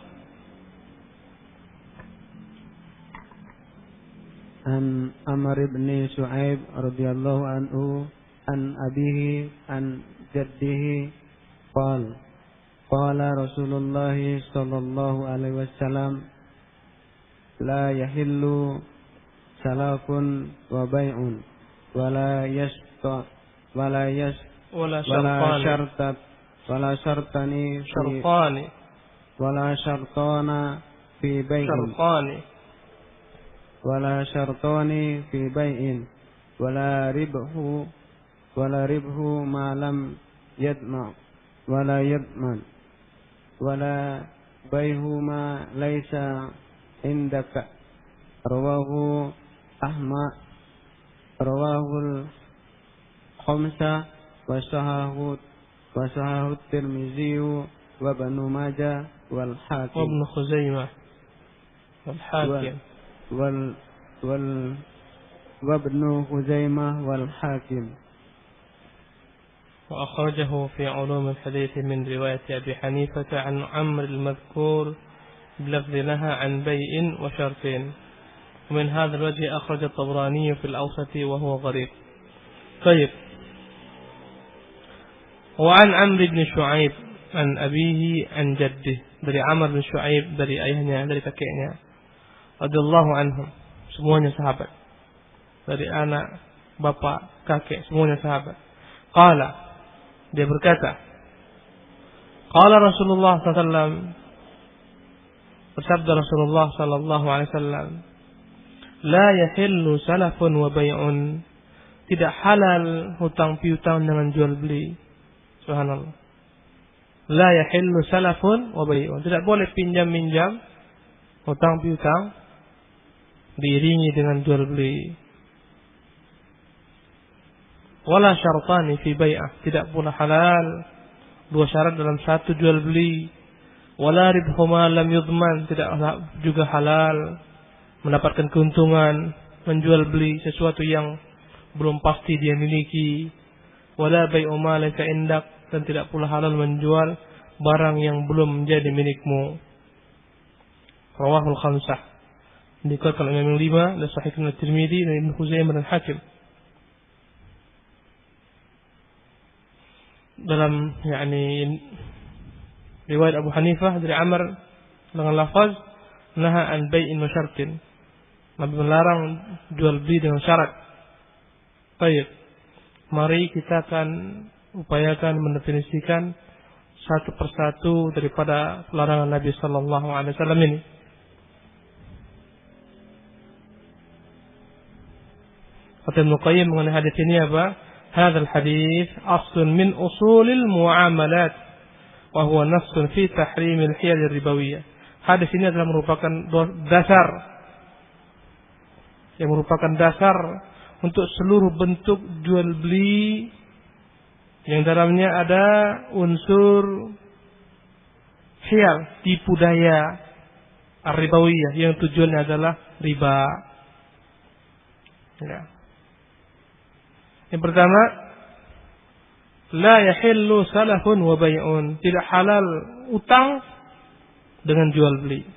An Amr bin Shu'aib radhiyallahu anhu an abihi an jaddihi qala Rasulullah sallallahu alaihi wasallam la yahillu salafun wa bai'un wala syartat ولا شرطان في بيع ولا ربح ما لم يضمن ولا بيع ما ليس عندك رواه أحمد رواه الخمسة وصححه الترمذي وابن ماجه والحاكم وابن خزيمة والحاكم وابن خزيمة والحاكم. وأخرجه في علوم الحديث من رواية أبي حنيفة عن عمرو المذكور بلفظ لها عن بيع وشرط. ومن هذا الوجه أخرج الطبراني في الأوسط وهو غريب. طيب. وعن عمرو بن شعيب عن أبيه عن جده, dari Amr bin Shu'aib, dari ayahnya, dari kakeknya, radhiyallahu anhum, semuanya sahabat, dari anak, bapak, kakek, semuanya sahabat. Qala, dia berkata, qala Rasulullah sallallahu alaihi wasallam, bersabda Rasulullah sallallahu alaihi wasallam, la yahillu salafun wa bai'un, tidak halal hutang piutang dengan jual beli. Subhanallah. La yahillu salafun wa bai'un. Tidak boleh pinjam-minjam, hutang piutang diiringi dengan jual beli. Wala syartani fi bai'ah. Tidak pula halal dua syarat dalam satu jual beli. Wala ribhu ma lam yudman. Tidak juga halal mendapatkan keuntungan menjual beli sesuatu yang belum pasti dia miliki. Wala bai'u ma laysa indak, dan tidak pula halal menjual barang yang belum menjadi milikmu. Rawahul khamsah. Dikatakan oleh Imam 5 dan Sahih At-Tirmidzi dan Ibnu Khuzaimah dan Hakim. Dalam riwayat Abu Hanifah dari Amr dengan lafaz naha an bai'in wa syartin. Nabi melarang jual beli dengan syarat. Baik. Mari kita akan upayakan mendefinisikan satu persatu daripada larangan Nabi sallallahu alaihi wasallam ini. Kata Ibnu Qayyim mengenai hadis ini apa? Hadzal hadis aslun min usulil muamalat wa huwa nassun fi tahrimil hiyal ribawiyyah. Hadis ini adalah merupakan dasar untuk seluruh bentuk jual beli yang dalamnya ada unsur hiyal, tipu daya, ar-ribawiyah, yang tujuannya adalah riba. Ya. Yang pertama, la yahillu salafun wa bai'un. Tidak halal utang dengan jual beli.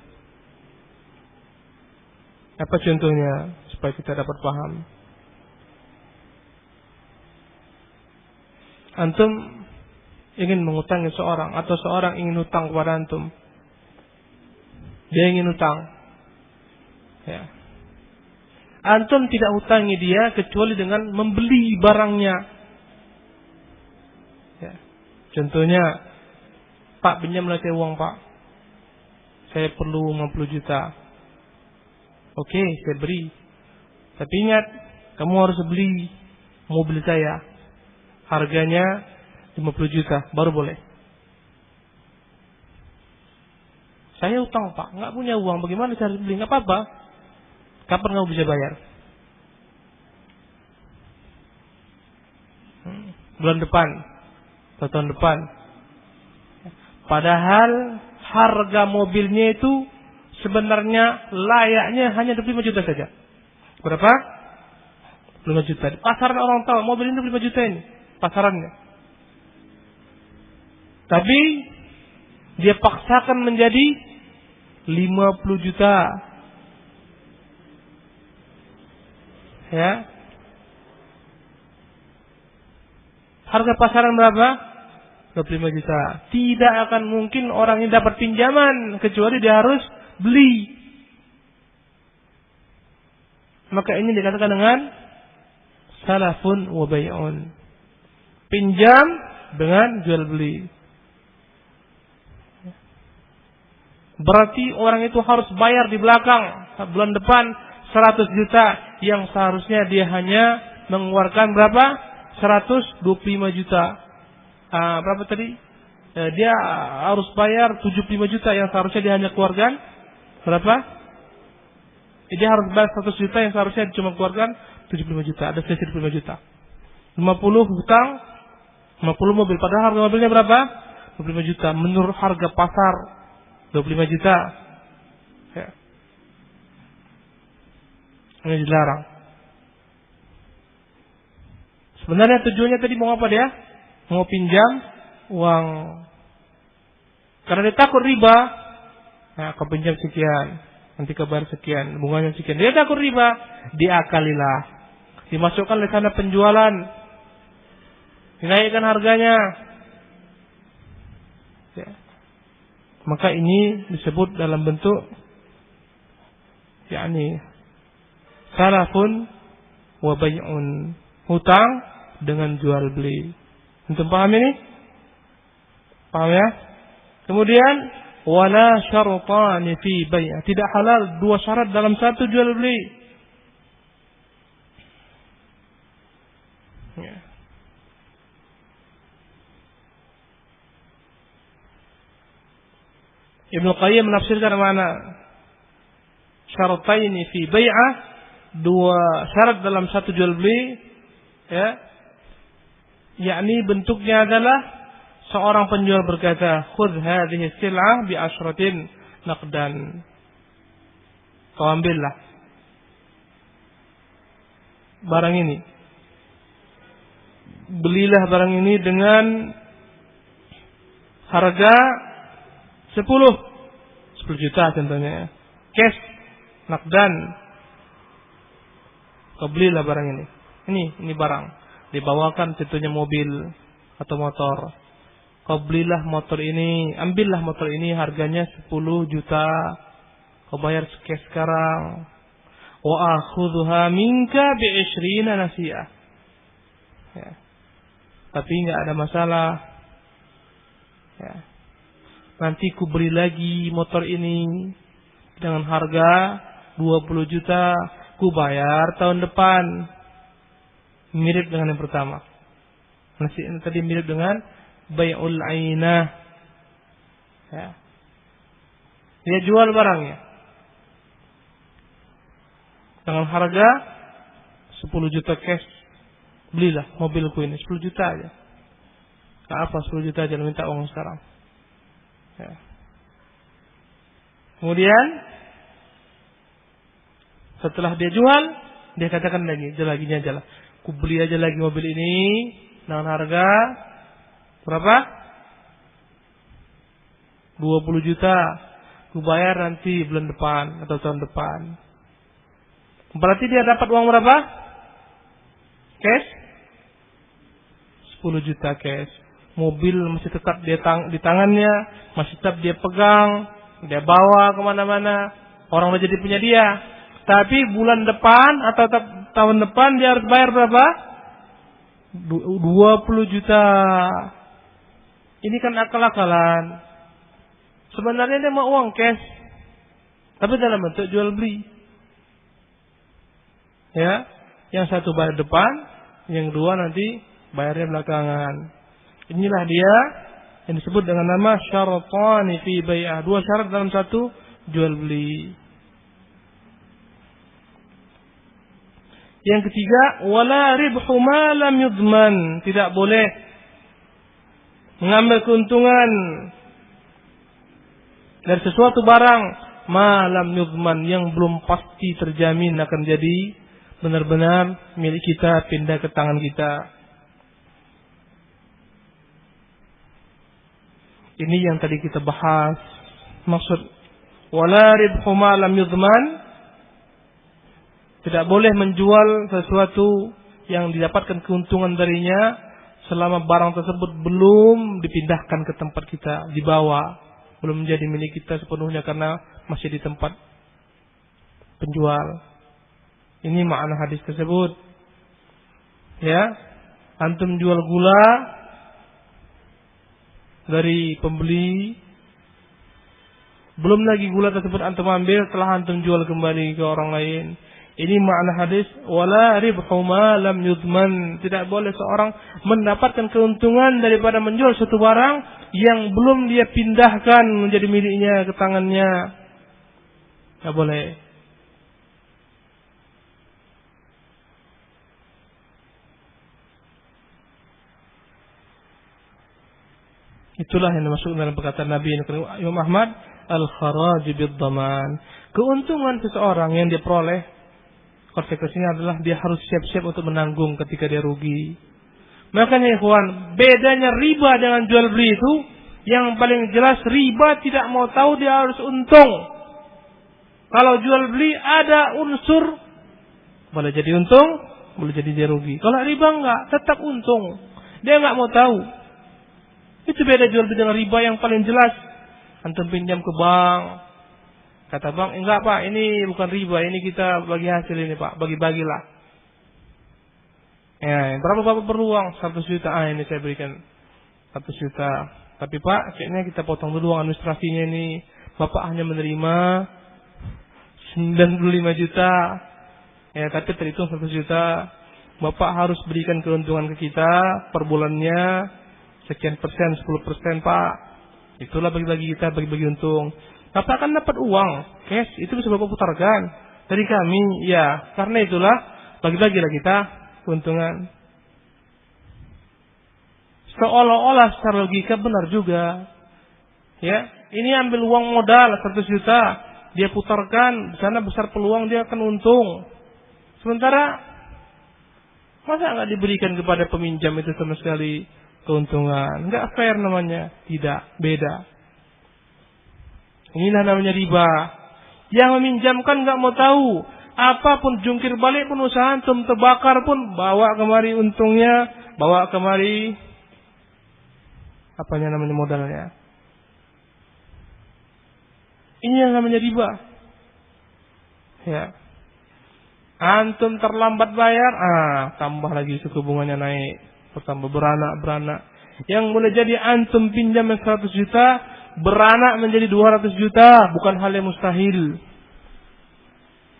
Apa contohnya supaya kita dapat paham? Antum ingin mengutangi seorang atau seorang ingin utang kepada antum. Dia ingin utang. Ya. Antum tidak utangi dia kecuali dengan membeli barangnya. Ya. Contohnya, Pak, pinjamlah saya uang, Pak. Saya perlu 50 juta. Oke, saya beri. Tapi ingat, kamu harus beli mobil saya. Harganya 50 juta, baru boleh. Saya utang, Pak, nggak punya uang. Bagaimana saya harus beli? Nggak apa-apa. Kapan kamu bisa bayar? Bulan depan, atau tahun depan. Padahal harga mobilnya itu sebenarnya layaknya hanya 25 juta saja. Berapa? 25 juta. Di pasaran orang tahu mobil ini 25 juta ini pasarannya. Tapi dia paksakan menjadi 50 juta. Ya. Harga pasaran berapa? 25 juta. Tidak akan mungkin orang ini dapat pinjaman kecuali dia harus beli. Maka ini dikatakan dengan salafun wa bai'un. Pinjam dengan jual beli. Berarti orang itu harus bayar di belakang bulan depan 100 juta yang seharusnya dia hanya mengeluarkan berapa? 125 juta. Berapa tadi? Dia harus bayar 75 juta yang seharusnya dia hanya keluarkan berapa? Dia harus bayar 100 juta yang seharusnya cuma keluarkan 75 juta. Ada sisa 25 juta. 50 hutang, 50 mobil. Padahal harga mobilnya berapa? 25 juta. Menurut harga pasar 25 juta. Ya. Ini dilarang. Sebenarnya tujuannya tadi mau apa dia? Mau pinjam uang. Karena dia takut riba. Nah, kau pinjam sekian, nanti kau bayar sekian, bunganya sekian. Dia takut riba, diakalilah. Dimasukkan ke sana penjualan. Dinaikkan harganya. Ya. Maka ini disebut dalam bentuk yakni salafun wa bai'un. Hutang dengan jual beli. Antum paham ini? Paham ya? Kemudian wala syartani fi bai'. Tidak halal dua syarat dalam satu jual beli. Ya. Ibnu Qayyim menafsirkan mana syartaini fi bai'ah, dua syarat dalam satu jual beli. Ya, yakni bentuknya adalah seorang penjual berkata, khudh hadhihi sil'ah bi asyratin naqdan. Kau ambillah barang ini. Belilah barang ini dengan harga 10 juta contohnya. Cash naqdan. Kau belilah barang ini. Ini barang. Dibawakan tentunya mobil atau motor. Kau belilah motor ini, ambillah motor ini harganya 10 juta. Kau bayar cash sekarang. Wa akhudhuha minka bi 20 nasiyah. Ya. Tapi enggak ada masalah. Ya. Nanti ku beli lagi motor ini dengan harga 20 juta. Ku bayar tahun depan. Mirip dengan yang pertama. Ini tadi mirip dengan bai'ul ainah. Ya. Dia jual barangnya dengan harga 10 juta cash. Belilah mobilku ini 10 juta aja. Apa 10 juta aja minta uang sekarang. Ya. Kemudian setelah dia jual, dia katakan lagi, gini aja lah. Ku beli aja lagi mobil ini dengan harga berapa? 20 juta. Ku bayar nanti bulan depan atau tahun depan. Berarti dia dapat uang berapa? Cash? 10 juta cash. Mobil masih tetap di tangannya, masih tetap dia pegang, dia bawa kemana-mana. Orang udah jadi punya dia. Tapi bulan depan atau tahun depan dia harus bayar berapa? 20 juta. Ini kan akal-akalan. Sebenarnya dia mau uang cash, tapi dalam bentuk jual beli. Ya, yang satu bayar depan, yang dua nanti bayarnya belakangan. Inilah dia yang disebut dengan nama syaratani fi bai'ah. 2 syarat dalam satu jual beli. Yang ketiga, wala ribhu ma lam yudman. Tidak boleh mengambil keuntungan dari sesuatu barang ma lam yudman, yang belum pasti terjamin akan jadi benar-benar milik kita, pindah ke tangan kita. Ini yang tadi kita bahas. Maksud wala ribhu ma lam yudman, tidak boleh menjual sesuatu yang didapatkan keuntungan darinya selama barang tersebut belum dipindahkan ke tempat kita, dibawa, belum menjadi milik kita sepenuhnya karena masih di tempat penjual. Ini makna hadis tersebut. Ya, antum jual gula dari pembeli, belum lagi gula tersebut antum ambil setelah antum jual kembali ke orang lain. Ini makna hadis wala ribhu ma lam yudman. Tidak boleh seorang mendapatkan keuntungan daripada menjual suatu barang yang belum dia pindahkan menjadi miliknya ke tangannya. Tidak boleh. Itulah yang dimaksud dalam perkataan Nabi Imam Ahmad, al-kharaj bid-dhaman. Keuntungan seseorang yang dia peroleh, konsekuensinya adalah dia harus siap-siap untuk menanggung ketika dia rugi. Makanya ikhwan, bedanya riba dengan jual beli itu, yang paling jelas riba tidak mau tahu dia harus untung. Kalau jual beli ada unsur, boleh jadi untung, boleh jadi dia rugi. Kalau riba enggak, tetap untung. Dia enggak mau tahu. Itu beda jual beli dengan riba yang paling jelas. Antum pinjam ke bank, kata bank, enggak pak, ini bukan riba, ini kita bagi hasil ini pak, bagi-bagilah. Ya, berapa bapak perlu uang? 100 juta, ini saya berikan 100 juta. Tapi pak, kayaknya kita potong dulu uang administrasinya ini. Bapak hanya menerima 95 juta. Ya, tapi terhitung 100 juta. Bapak harus berikan keuntungan ke kita per bulannya sekian persen, 10% pak. Itulah bagi-bagi kita, bagi-bagi untung. Bapak akan dapat uang cash, itu bisa bapak putarkan dari kami. Ya, karena itulah bagi-bagilah kita keuntungan. Seolah-olah secara logika benar juga. Ya, ini ambil uang modal 100 juta, dia putarkan, di sana besar peluang dia akan untung. Sementara masa enggak diberikan kepada peminjam itu sama sekali keuntungan? Enggak fair namanya. Tidak, beda. Inilah namanya riba. Yang meminjamkan enggak mau tahu. Apapun jungkir balik pun usaha antum terbakar pun, bawa kemari untungnya, bawa kemari apanya namanya modalnya. Ini yang namanya riba. Ya. Antum terlambat bayar, tambah lagi suku bunganya naik, bertambah beranak. Yang boleh jadi antum pinjam 100 juta, beranak menjadi 200 juta, bukan hal yang mustahil.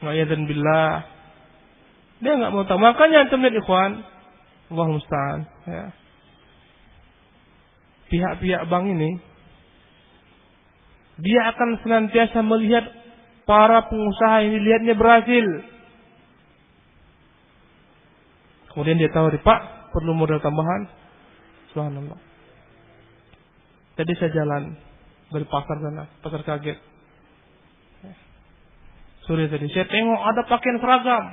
Wa'iyadzan billah. Dia enggak mau tahu. Makanya antum lihat ikhwan, Allahu musta'an, ya. Pihak-pihak bank ini, dia akan senantiasa melihat para pengusaha ini, lihatnya berhasil. Kemudian dia tahu, Pak, perlu modal tambahan. Subhanallah. Tadi saya jalan dari pasar sana, pasar kaget. Sore tadi saya tengok ada pakaian seragam.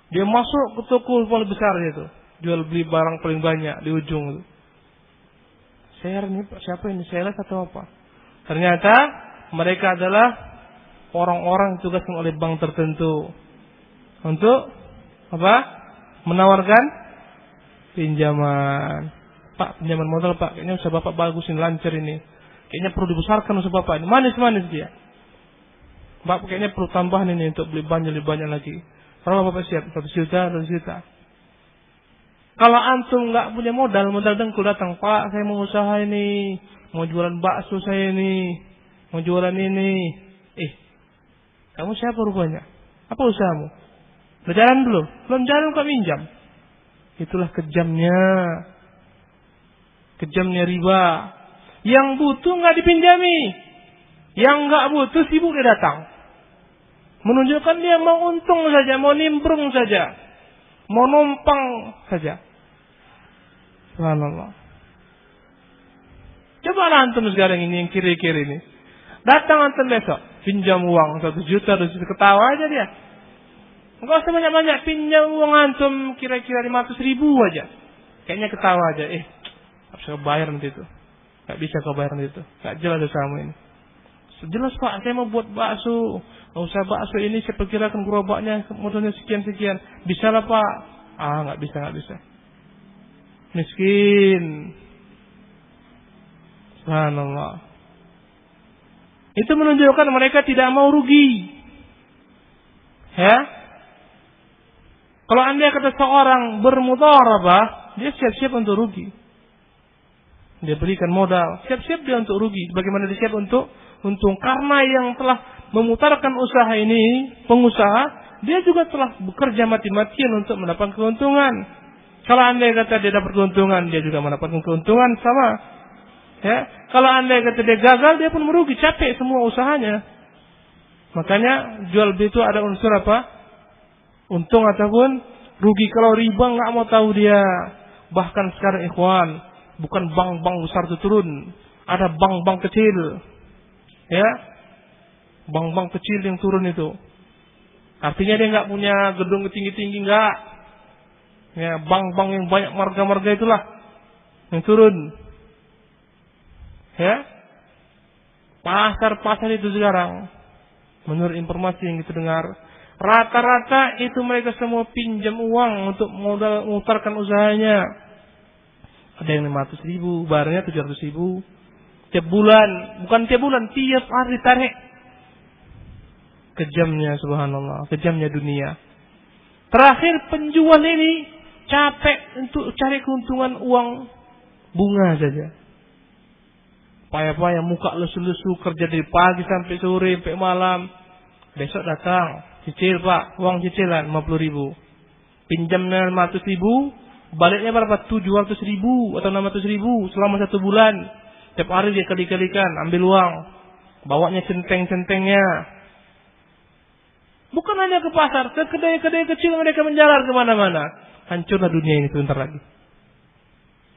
Dia masuk ke toko paling besar itu, jual beli barang paling banyak di ujung itu. Saya heran, siapa ini? Sales atau apa? Ternyata mereka adalah orang-orang ditugaskan oleh bank tertentu untuk apa? Menawarkan pinjaman. Pak, pinjaman modal Pak, kayaknya usaha Bapak bagus ini, lancar ini. Kayaknya perlu dibesarkan usaha Bapak ini. Manis-manis dia. Bapak kayaknya perlu tambahan ini untuk beli lebih banyak lagi. Kalau Bapak siap 1 juta, 2 juta. Kalau antum nggak punya modal dengkul datang, Pak, saya mau usaha ini, mau jualan bakso saya ini, mau jualan ini. Kamu siapa rupanya? Apa usahamu? Udah jalan belum? Belum jalan kok minjam. Itulah kejamnya riba. Yang butuh nggak dipinjami, yang nggak butuh sibuk dia datang. Menunjukkan dia mau untung saja, mau nimbrung saja, mau numpang saja. Subhanallah. Coba antum sekarang ini yang kiri-kiri ini. Datang antum besok, pinjam uang 1 juta, 2 juta, ketawa aja dia. Enggak usah banyak-banyak, pinjam uang antum kira-kira 500.000 aja. Kayaknya ketawa aja. Gak bisa bayar nanti itu. Gak bisa kau bayar nanti itu. Gak jelas usahamu ini. Jelas Pak, saya mau buat bakso. Usaha bakso ini saya perkirakan gerobaknya modalnya sekian-sekian. Bisa lah Pak. Gak bisa. Miskin. Subhanallah. Itu menunjukkan mereka tidak mau rugi. Ya. Kalau anda kata seorang bermudharabah, dia siap-siap untuk rugi. Dia berikan modal, siap-siap dia untuk rugi. Bagaimana dia siap untuk untung? Karena yang telah memutarkan usaha ini, pengusaha, dia juga telah bekerja mati-matian untuk mendapatkan keuntungan. Kalau anda kata dia dapat keuntungan, dia juga mendapatkan keuntungan sama. Ya, kalau anda kata dia gagal, dia pun merugi, capek semua usahanya. Makanya jual beli itu ada unsur apa? Untung ataupun rugi. Kalau riba nggak mau tahu dia. Bahkan sekarang ikhwan, bukan bank-bank besar itu turun, ada bank-bank kecil, ya, bank-bank kecil yang turun itu. Artinya dia nggak punya gedung tinggi-tinggi, nggak. Ya, bank-bank yang banyak marga-marga itulah yang turun. Ya, pasar-pasar itu sekarang, menurut informasi yang kita dengar, rata-rata itu mereka semua pinjam uang untuk modal memutarkan usahanya. Ada yang 500.000, barangnya 700.000 tiap bulan, bukan tiap bulan, tiap hari tarik. Kejamnya subhanallah, kejamnya dunia. Terakhir penjual ini capek untuk cari keuntungan uang bunga saja. Payah-payah, muka lesu-lesu, kerja dari pagi sampai sore, sampai malam. Besok datang, cicil Pak, uang cicilan 50.000. Pinjamnya 500.000, baliknya berapa? 700.000 atau 600.000 selama 1 bulan. Tiap hari dia kali-kalikan, ambil uang, bawanya centeng-centengnya. Bukan hanya ke pasar, ke kedai-kedai kecil mereka menjalar kemana-mana. Hancurlah dunia ini sebentar lagi.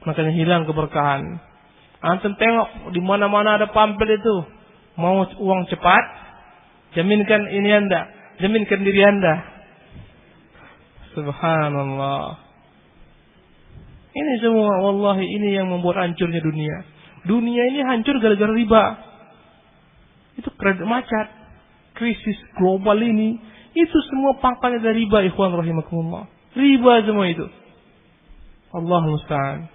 Makanya hilang keberkahan. Antum tengok di mana-mana ada pampel itu, mau uang cepat, jaminkan ini anda, jaminkan diri anda. Subhanallah. Ini semua wallahi ini yang membuat hancurnya dunia. Dunia ini hancur gara-gara riba. Itu kredit macet, krisis global ini, itu semua pangkalnya dari riba, ikhwan rahimakumullah. Riba semua itu. Allahul musta'an.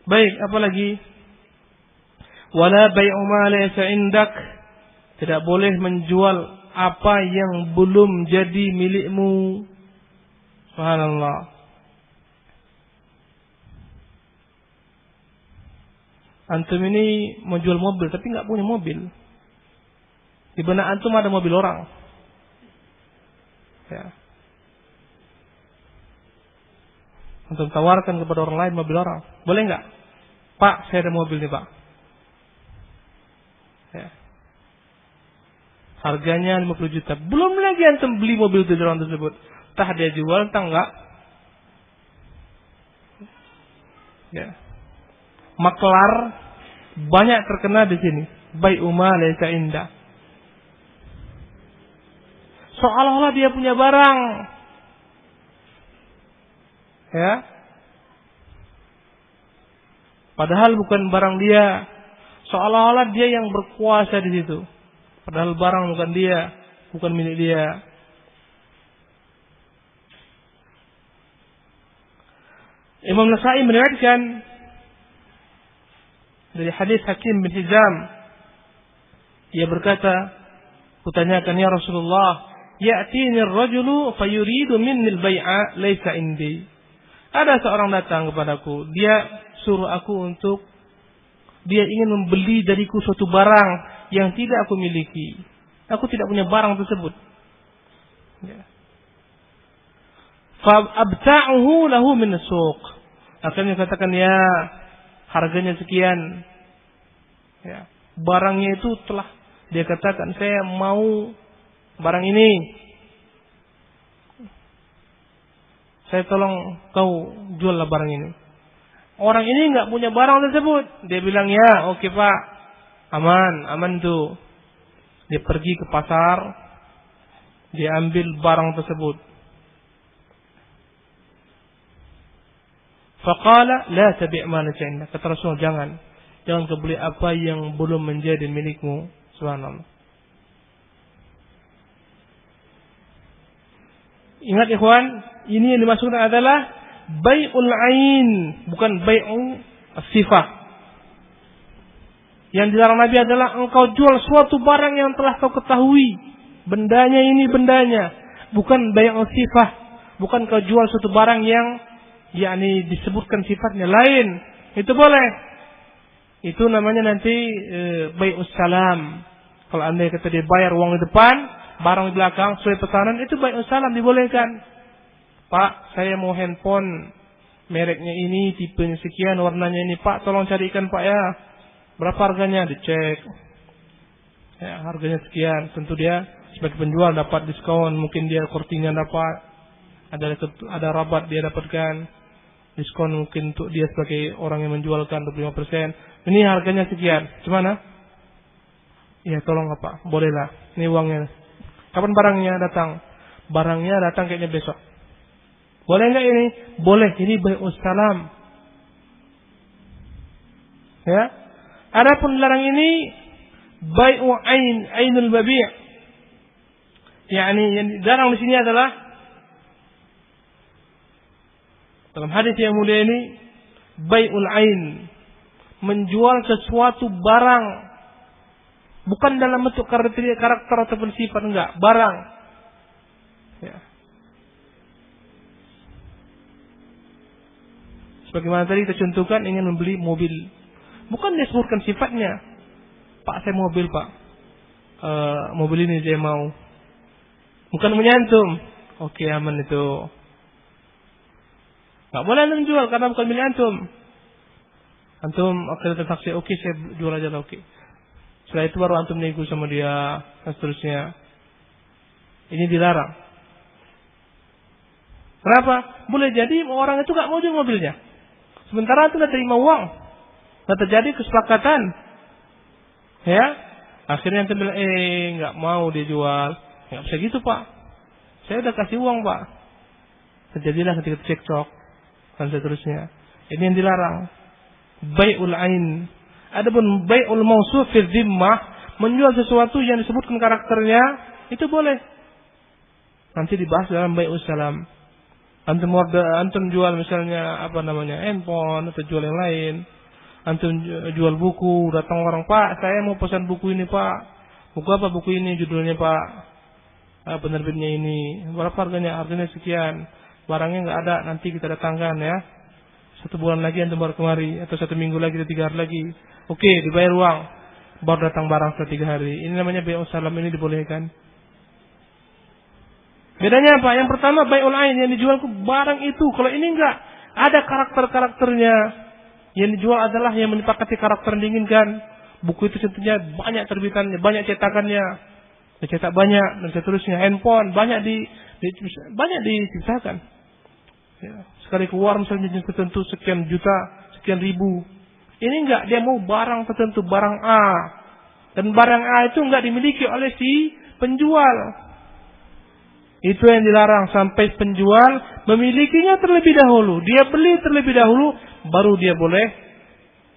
Baik, apalagi? Wala bai'u ma laysa indak. Tidak boleh menjual apa yang belum jadi milikmu. Subhanallah. Antum ini mau jual mobil tapi nggak punya mobil. Di benak antum ada mobil orang. Ya. Antum tawarkan kepada orang lain mobil orang. Boleh nggak? Pak, saya ada mobil nih Pak. Ya. Harganya 50 juta. Belum lagi antum beli mobil itu dari orang tersebut. Entah dia jual, entah enggak. Ya. maklar banyak terkena di sini. Bai'u ma laysa indah. Seolah-olah dia punya barang. Ya. Padahal bukan barang dia. Seolah-olah dia yang berkuasa di situ. Padahal barang bukan dia, bukan milik dia. Imam Nasa'i meriwayatkan dari hadis Hakim bin Hizam. Ia berkata, kutanyakan ya Rasulullah, ya'tini ar-rajulu fayuridu minni al-bai'a laysa indi. Ada seorang datang kepadaku, dia suruh aku untuk dia ingin membeli dariku suatu barang yang tidak aku miliki. Aku tidak punya barang tersebut. Ya. Fa abta'uhu lahu min as-suq. Akhirnya katakan ya, harganya sekian. Ya. Barangnya itu telah dia katakan saya mau barang ini. Saya tolong kau juallah barang ini. Orang ini enggak punya barang tersebut. Dia bilang ya, oke Pak. Aman tuh. Dia pergi ke pasar. Dia ambil barang tersebut. Faqala la tabi' ma laysa indak. Kata Rasul, jangan kau beli apa yang belum menjadi milikmu. Subhanallah. Ingat ikhwan, ini yang dimaksudkan adalah bai'ul ain, bukan bai'u sifah. Yang dilarang Nabi adalah engkau jual suatu barang yang telah kau ketahui bendanya ini bendanya, bukan bai'u sifah, bukan kau jual suatu barang yang yakni disebutkan sifatnya lain. Itu boleh. Itu namanya nanti bai'us salam. Kalau Anda kata dia bayar uang di depan, barang di belakang sesuai pesanan, itu bai'us salam, dibolehkan. Pak, saya mau handphone mereknya ini, tipenya sekian, warnanya ini. Pak, tolong carikan Pak ya. Berapa harganya? Dicek. Ya, harganya sekian. Tentu dia sebagai penjual dapat diskon, mungkin dia kortingan dapat, ada rabat dia dapatkan. Diskon mungkin untuk dia sebagai orang yang menjualkan 25%. Ini harganya sekian. Gimana? Ya, tolong Pak, bolehlah. Ini uangnya. Kapan barangnya datang? Barangnya datang kayaknya besok. Boleh enggak ini? Boleh. Ini bai'us salam. Ya. Adapun larang ini bai'u ainul babi'. yakni yang dilarang di sini adalah dalam hadis yang mulia ini bai'ul ain, menjual sesuatu barang bukan dalam bentuk karakter ataupun sifat, enggak, barang. Ya. Sebagaimana tadi kita contohkan, ingin membeli mobil, bukan disebutkan sifatnya. Pak, saya mobil Pak, mobil ini saya mau, bukan menyantum. Oke, aman itu. Gak boleh antum jual karena bukan milik antum. Antum akhirnya tersaksi, oke saya jual aja lah, oke. Setelah itu baru antum nego sama dia dan seterusnya. Ini dilarang. Kenapa? Boleh jadi orang itu gak mau jual mobilnya, sementara antum gak terima uang, gak terjadi kesepakatan. Ya, akhirnya antum bilang, gak mau dia jual. Gak bisa gitu Pak, saya udah kasih uang Pak. Terjadilah ketika cekcok dan seterusnya. Ini yang dilarang. Bai'ul ain. Adapun bai'ul mausuf fi dhimmah, menjual sesuatu yang disebutkan karakternya, itu boleh. Nanti dibahas dalam bai'us salam. Antum jual misalnya handphone atau jual yang lain. Antum jual buku, datang orang, Pak, saya mau pesan buku ini Pak. Buku apa buku ini? Judulnya Pak, penerbitnya ini. Berapa harganya? Harganya sekian. Barangnya nggak ada, nanti kita datangkan ya. 1 bulan lagi antum baru kemari, atau 1 minggu lagi, atau 3 hari lagi. Oke, dibayar uang, baru datang barang setelah 3 hari. Ini namanya bai'us salam, ini dibolehkan. Bedanya apa? Yang pertama bai'ul ain, yang dijual barang itu. Kalau ini enggak, ada karakternya. Yang dijual adalah yang menyepakati karakter yang diinginkan. Buku itu tentunya banyak terbitannya, banyak cetakannya, dicetak banyak dan seterusnya. Handphone banyak diciptakan. Ya, sekali keluar misalnya jenis tertentu sekian juta, sekian ribu. Ini enggak, dia mau barang tertentu, barang A. Dan barang A itu enggak dimiliki oleh si penjual. Itu yang dilarang, sampai penjual memilikinya terlebih dahulu. Dia beli terlebih dahulu, baru dia boleh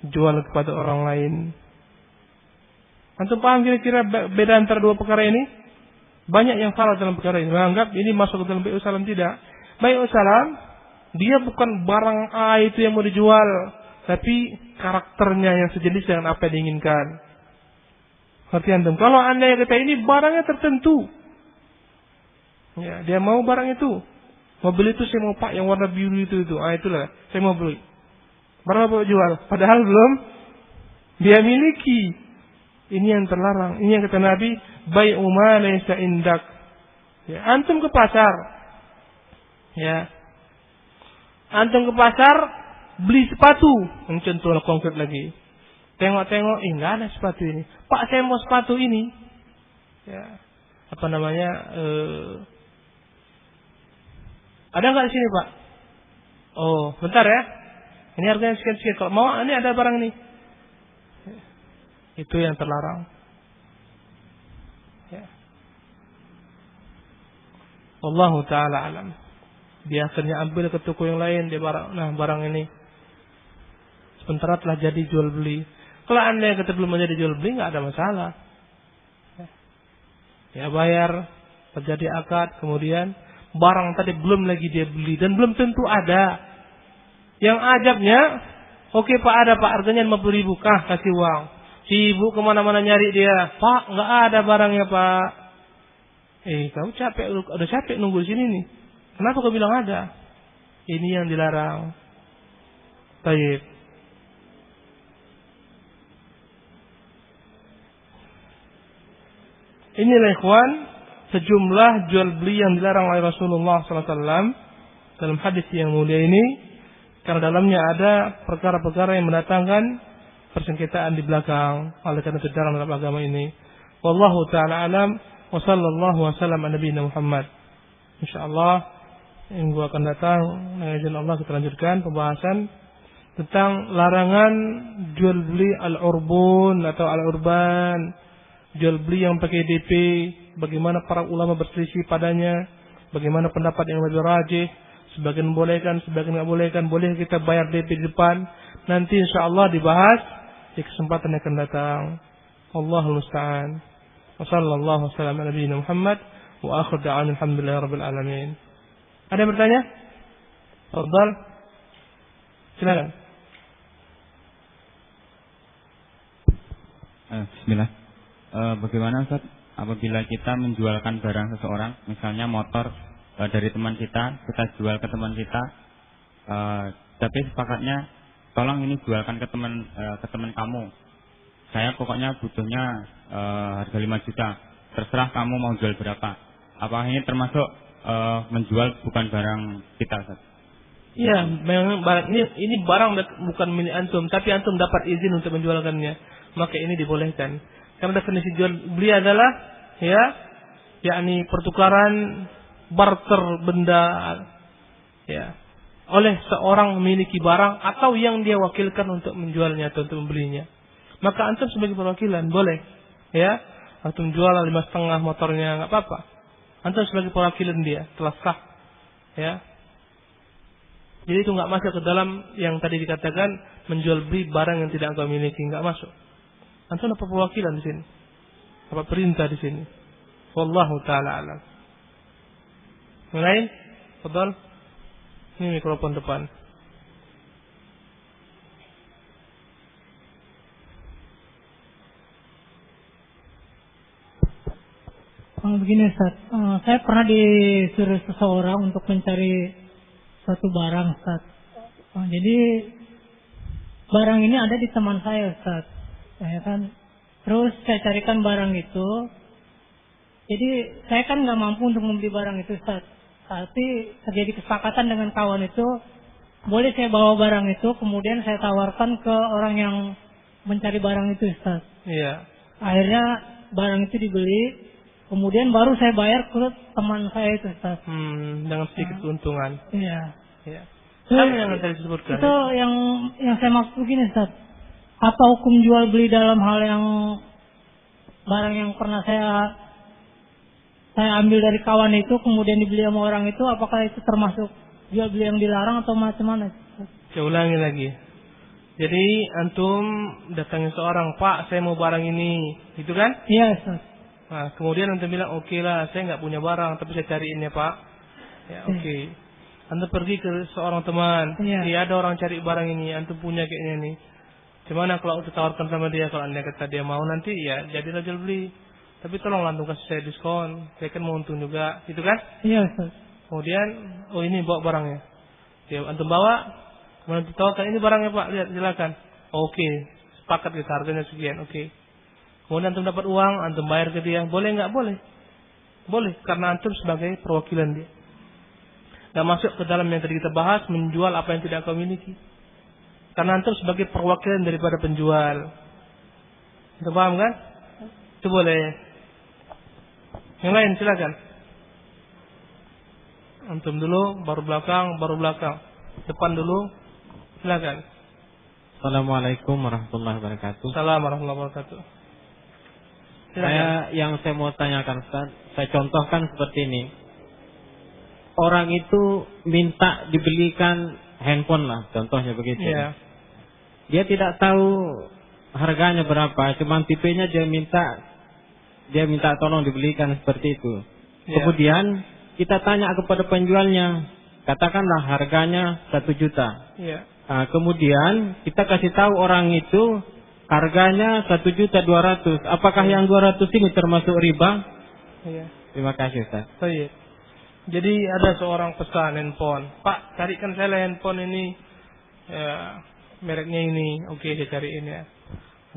jual kepada orang lain. Antum paham kira-kira beda antara dua perkara ini? Banyak yang salah dalam perkara ini. Menganggap ini masuk ke dalam bai'us salam. Tidak. Bai'us salam, dia bukan barang A itu yang mau dijual, tapi karakternya yang sejenis dengan apa yang diinginkan. Ngerti antum? Kalau anda yang kata ini barangnya tertentu, ya, dia mau barang itu. Mobil itu saya mau pak yang warna biru itu. Itulah saya mau beli. Berapa jual? Padahal belum dia miliki. Ini yang terlarang. Ini yang kata Nabi, bai'u ma laysa indak. Ya, antum ke pasar. Ya. Antum ke pasar beli sepatu. Ini contoh konkret lagi. Tengok-tengok, enggak ada sepatu ini. Pak, saya mau sepatu ini. Ya. Apa namanya? Ada enggak di sini, Pak? Oh, bentar ya. Ini harganya sekian-sekian. Kalau mau, ini ada barang ini. Itu yang terlarang. Ya. Wallahu ta'ala alam. Biasanya ambil ke toko yang lain, dia barang ini sementara telah jadi jual beli. Kalau anda yang kata belum menjadi jual beli, nggak ada masalah. Ya, bayar, terjadi akad, kemudian barang tadi belum lagi dia beli dan belum tentu ada. Yang ajabnya, oke Pak, ada Pak, harganya 50.000, kasih uang. Si ibu kemana-mana nyari dia, Pak, nggak ada barangnya Pak. Kamu udah capek nunggu di sini nih. Kenapa kau bilang ada? Ini yang dilarang. Baik. Inilah ikhwan, sejumlah jual beli yang dilarang oleh Rasulullah SAW dalam hadis yang mulia ini. Karena dalamnya ada perkara-perkara yang mendatangkan persengketaan di belakang. Oleh karena itu dalam agama ini. Wallahu ta'ala alam. Wa sallallahu wa sallam ala nabiyina Muhammad. InsyaAllah minggu akan datang, dengan izin Allah kita lanjutkan pembahasan tentang larangan jual beli al-urbun atau al-urban. Jual beli yang pakai DP. Bagaimana para ulama berselisih padanya. Bagaimana pendapat yang lebih rajih. Sebagian membolehkan, sebagian tidak bolehkan. Boleh kita bayar DP di depan. Nanti insyaAllah dibahas di kesempatan yang akan datang. Allahul musta'an. Wa sallallahu wasallam ala nabiyina Muhammad. Wa akhir da'an alhamdulillah rabbil alamin. Ada yang bertanya? Fadhal. Silakan. Bismillah. Bagaimana Ustaz apabila kita menjualkan barang seseorang, misalnya motor dari teman kita jual ke teman kita, tapi sepakatnya tolong ini jualkan ke teman kamu. Saya pokoknya butuhnya harga 5 juta. Terserah kamu mau jual berapa. Apakah ini termasuk menjual bukan barang kita, Ustaz? Iya, memang barang ini barang bukan milik antum, tapi antum dapat izin untuk menjualkannya. Maka ini dibolehkan. Karena definisi jual beli adalah yakni pertukaran barter benda ya oleh seorang memiliki barang atau yang dia wakilkan untuk menjualnya atau untuk membelinya. Maka antum sebagai perwakilan boleh ya, antum jual 5,5 motornya enggak apa-apa. Antum sebagai perwakilan dia telah sah ya. Jadi itu enggak masuk ke dalam yang tadi dikatakan menjual beli barang yang tidak engkau miliki, enggak masuk. Antum dapat perwakilan di sini. Dapat perintah di sini. Wallahu taala alam. Yang lain? Fadhal. Ini mikrofon depan. Begini Ustaz, saya pernah disuruh seseorang untuk mencari suatu barang Ustaz. Jadi barang ini ada di teman saya Ustaz. Terus saya carikan barang itu. Jadi saya kan nggak mampu untuk membeli barang itu Ustaz. Tapi terjadi kesepakatan dengan kawan itu, boleh saya bawa barang itu, kemudian saya tawarkan ke orang yang mencari barang itu Ustaz. Iya. Akhirnya barang itu dibeli, kemudian baru saya bayar ke teman saya itu Ustaz. Dengan sedikit keuntungan. Iya. Iya. Sama yang tadi disebutkan. Itu yang saya maksud begini Ustaz. apa hukum jual beli dalam hal yang barang yang pernah saya ambil dari kawan itu kemudian dibeli sama orang itu, apakah itu termasuk jual beli yang dilarang atau macam mana? Saya ulangi lagi. Jadi antum datangi seorang, Pak, saya mau barang ini, gitu kan? Iya, Ustaz. Nah, kemudian antum bilang, oke lah, saya nggak punya barang, tapi saya cariin ya Pak. Ya oke. Antum pergi ke seorang teman, Iya. ada orang cari barang ini, antum punya kayaknya nih. Gimana kalau antum tawarkan sama dia, kalau anda kata dia mau nanti, ya jadilah jual beli. Tapi tolong antum kasih saya diskon, saya kan mau untung juga, gitu kan? Iya, Ustaz. Kemudian, oh ini bawa barangnya. Dia antum bawa, kemudian antum tawarkan, ini barangnya Pak, lihat silakan. Oke, sepakat kita harganya sekian, oke. Kemudian antum dapat uang, antum bayar ke dia, boleh nggak? Boleh. Boleh, karena antum sebagai perwakilan dia. Nggak masuk ke dalam yang tadi kita bahas, menjual apa yang tidak kau miliki. Karena antum sebagai perwakilan daripada penjual. Antum paham kan? Itu boleh. Yang lain silakan. Antum dulu, baru belakang. Depan dulu, silakan. Assalamualaikum warahmatullahi wabarakatuh. Assalamualaikum warahmatullahi wabarakatuh. Yang saya mau tanyakan, Ustaz, saya contohkan seperti ini. Orang itu minta dibelikan handphone lah, contohnya begitu. Iya. Dia tidak tahu harganya berapa, cuma tipenya dia minta tolong dibelikan seperti itu. Iya. Kemudian kita tanya kepada penjualnya, katakanlah harganya 1 juta. Iya. Nah, kemudian kita kasih tahu orang itu harganya 1.200.000. Apakah yang 200 ini termasuk riba? Iya. Terima kasih, Ustaz. Baik. Jadi ada seorang pesan handphone, Pak, carikan saya handphone ini, ya, mereknya ini. Oke, saya cariin ya.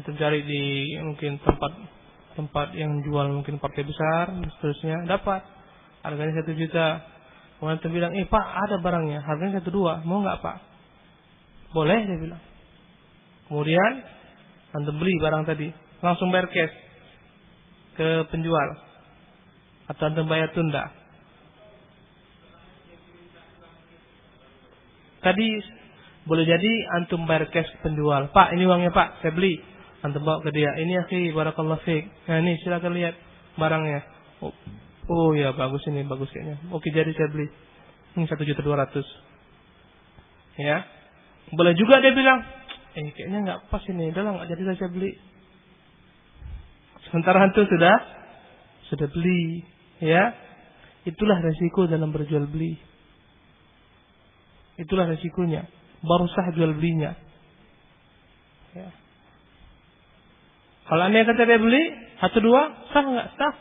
Untuk cari di mungkin tempat yang jual mungkin partai besar, dan seterusnya, dapat harganya 1 juta. Kemudian dia bilang, Pak, ada barangnya, harganya 1,2, mau nggak Pak? Boleh, dia bilang. Kemudian antum beli barang tadi, langsung bayar cash ke penjual, atau antum bayar tunda. Tadi boleh jadi antum bayar cash ke penjual. Pak, ini uangnya Pak, saya beli. Antum bawa ke dia. Ini akhi, barakallahu fiik. Nah ini silakan lihat barangnya. Oh ya bagus ini, bagus kayaknya. Oke, jadi saya beli. Ini 1.200.000. Ya. Boleh juga dia bilang, kayaknya nggak pas ini. Udah lah, nggak jadi saya beli. Sementara antum sudah beli. Ya. Itulah resiko dalam berjual beli. Itulah resikonya. Baru sah jual belinya. Ya. Kalau anda kata dia beli 1-2, sah nggak? Sah.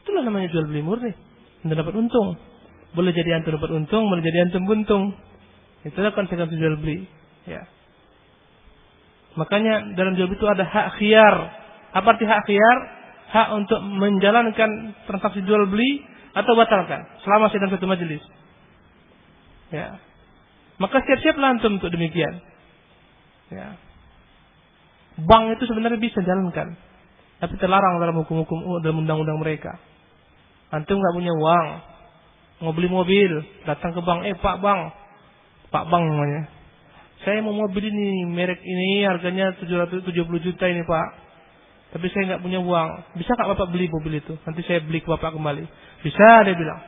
Itulah namanya jual beli murni. Anda dapat untung. Boleh jadi antum dapat untung, boleh jadi antum buntung. Itulah konsekuensi jual beli. Ya. Makanya dalam jual beli itu ada hak khiyar. Apa arti hak khiyar? Hak untuk menjalankan transaksi jual beli atau batalkan selama sedang satu majelis. Ya. Maka siap-siaplah antum untuk demikian. Ya. Bank itu sebenarnya bisa jalankan, tapi terlarang dalam hukum-hukum, dalam undang-undang mereka. Antum nggak punya uang, mau beli mobil, datang ke bank, Pak Bang namanya. Saya mau mobil ini, merek ini, harganya 770 juta ini Pak. Tapi saya nggak punya uang. Bisa nggak Bapak beli mobil itu? Nanti saya beli ke Bapak kembali. Bisa, dia bilang.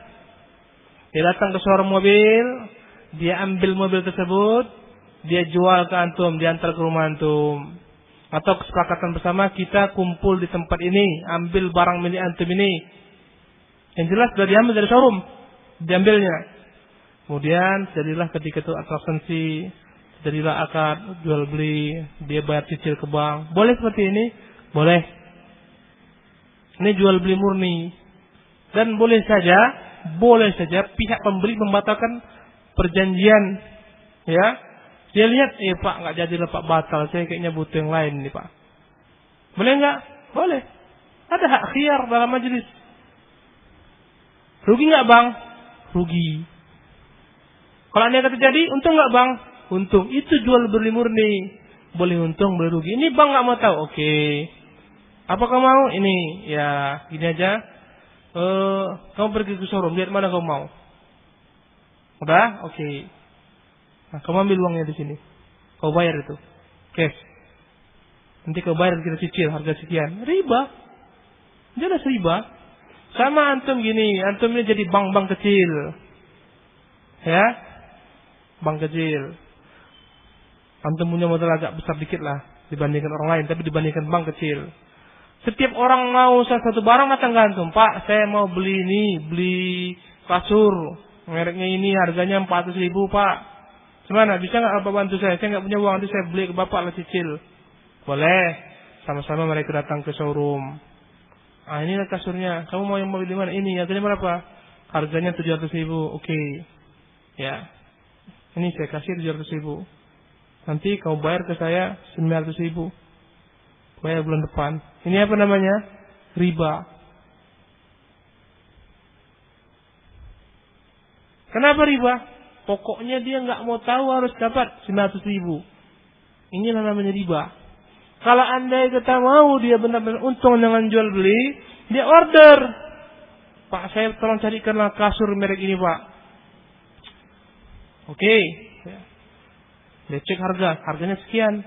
Dia datang ke showroom mobil. Dia ambil mobil tersebut, dia jual ke antum, diantar ke rumah antum. Atau kesepakatan bersama, kita kumpul di tempat ini, ambil barang milik antum ini. Yang jelas sudah diambil dari showroom, diambilnya. Kemudian jadilah ketika itu transaksi, jadilah akad jual beli, dia bayar cicil ke bank. Boleh seperti ini? Boleh. Ini jual beli murni. Dan boleh saja pihak pembeli membatalkan perjanjian, ya. Dia lihat, Pak, nggak jadilah Pak, batal. Saya kayaknya butuh yang lain nih Pak. Boleh nggak? Boleh. Ada hak khiyar dalam majelis. Rugi nggak Bang? Rugi. Kalau anda kata jadi, untung nggak Bang? Untung. Itu jual beli murni. Boleh untung, boleh rugi. Ini Bang nggak mau tahu. Oke. Apakah mau? Ini, ya, gini aja. Kamu pergi ke showroom, lihat mana kamu mau. Udah? Oke. Nah, kamu ambil uangnya di sini. Kau bayar itu. Cash. Nanti kau bayar kita cicil harga sekian. Riba. Jelas riba. Sama antum gini, antum ini jadi bank-bank kecil. Ya. Bank kecil. Antum punya modal agak besar dikit lah dibandingkan orang lain, tapi dibandingkan bank kecil. Setiap orang mau satu barang datang ke antum, Pak, saya mau beli ini, beli kasur, mereknya ini, harganya 400.000 Pak. Gimana? Bisa nggak Bapak bantu saya? Saya nggak punya uang, nanti saya beli ke Bapak lah cicil. Boleh. Sama-sama mereka datang ke showroom. Ah, inilah kasurnya. Kamu mau yang mau beli mana? Ini harganya berapa? Harganya 700.000. Oke. Ya. Ini saya kasih 700.000. Nanti kau bayar ke saya 900.000. Bayar bulan depan. Ini apa namanya? Riba. Kenapa riba? Pokoknya dia nggak mau tahu harus dapat 900.000. Inilah namanya riba. Kalau andai kita mau dia benar-benar untung dengan jual beli, dia order. Pak, saya tolong carikanlah kasur merek ini Pak. Oke. Dia cek harganya sekian.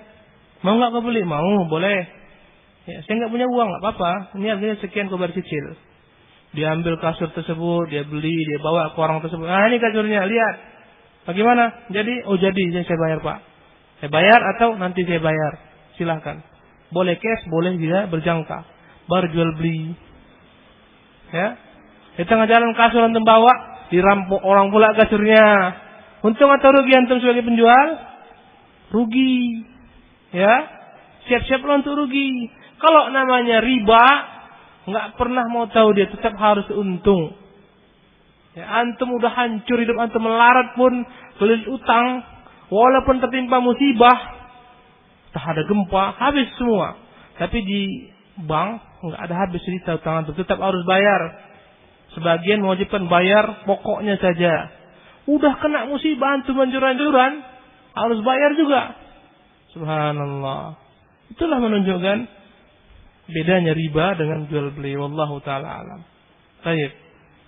Mau nggak kau beli? Mau, boleh. Ya, saya nggak punya uang, nggak apa-apa. Ini harganya sekian, kau bayar cicil. Dia ambil kasur tersebut, dia beli, dia bawa ke orang tersebut. Ah, ini kasurnya, lihat. Bagaimana? Jadi, jadi saya bayar Pak. Saya bayar atau nanti saya bayar. Silahkan. Boleh cash, boleh juga berjangka. Baru jual beli. Ya. Di tengah jalan kasur antum bawa, dirampok orang pula kasurnya. Untung atau rugi antum sebagai penjual? Rugi. Ya. Siap-siap lo untuk rugi. Kalau namanya riba, nggak pernah mau tahu dia, tetap harus untung. Ya, antum udah hancur hidup antum, melarat pun, kelilit utang, walaupun tertimpa musibah, tak ada gempa, habis semua. Tapi di bank nggak ada habis cerita utang antum, tetap harus bayar. Sebagian mewajibkan bayar pokoknya saja. Udah kena musibah antum hancur-hancuran, harus bayar juga. Subhanallah. Itulah menunjukkan bedanya riba dengan jual beli. Wallahu taala alam. Baik.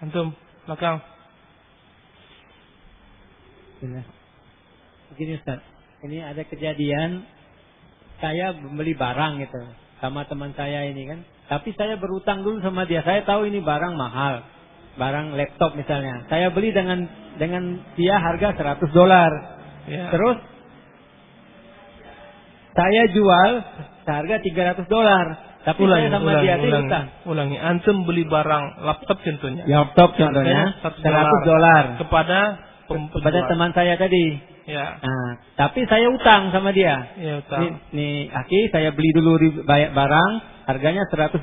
Antum belakang. Begini Ustaz, ini ada kejadian saya beli barang gitu sama teman saya ini kan. Tapi saya berutang dulu sama dia. Saya tahu ini barang mahal, barang laptop misalnya. Saya beli dengan dia harga $100. Ya. Terus saya jual seharga $300. Tapi saya sama dia utang. Ulangi. Antum beli barang laptop contohnya. Laptop contohnya $100 kepada teman saya tadi. Ya. Nah, tapi saya utang sama dia. Ya, utang. Nih, Aki, saya beli dulu barang, harganya $100.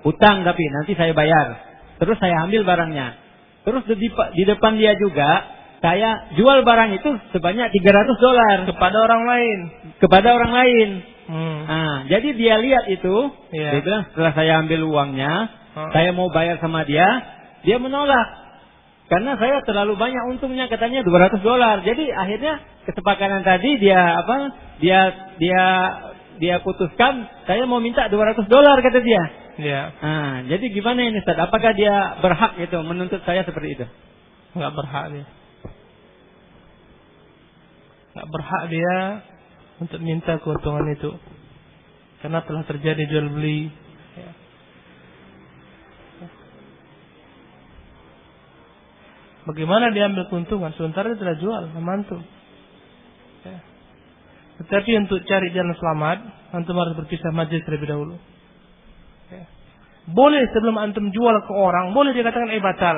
Utang tapi nanti saya bayar. Terus saya ambil barangnya. Terus di depan dia juga saya jual barang itu sebanyak $300 kepada orang lain. Nah, jadi dia lihat itu, dia bilang setelah saya ambil uangnya, saya mau bayar sama dia menolak. Karena saya terlalu banyak untungnya, katanya $200. Jadi akhirnya kesepakatan tadi dia putuskan saya mau minta $200 kata dia. Iya. Nah, jadi gimana ini Ustaz? Apakah dia berhak itu menuntut saya seperti itu? Enggak berhak dia. Enggak berhak dia untuk minta keuntungan itu. Karena telah terjadi jual beli. Ya. Bagaimana dia ambil keuntungan? Sementara dia telah jual sama antum. Ya. Tetapi untuk cari jalan selamat, antum harus berpisah majlis terlebih dahulu. Ya. Boleh sebelum antum jual ke orang, boleh dia katakan batal.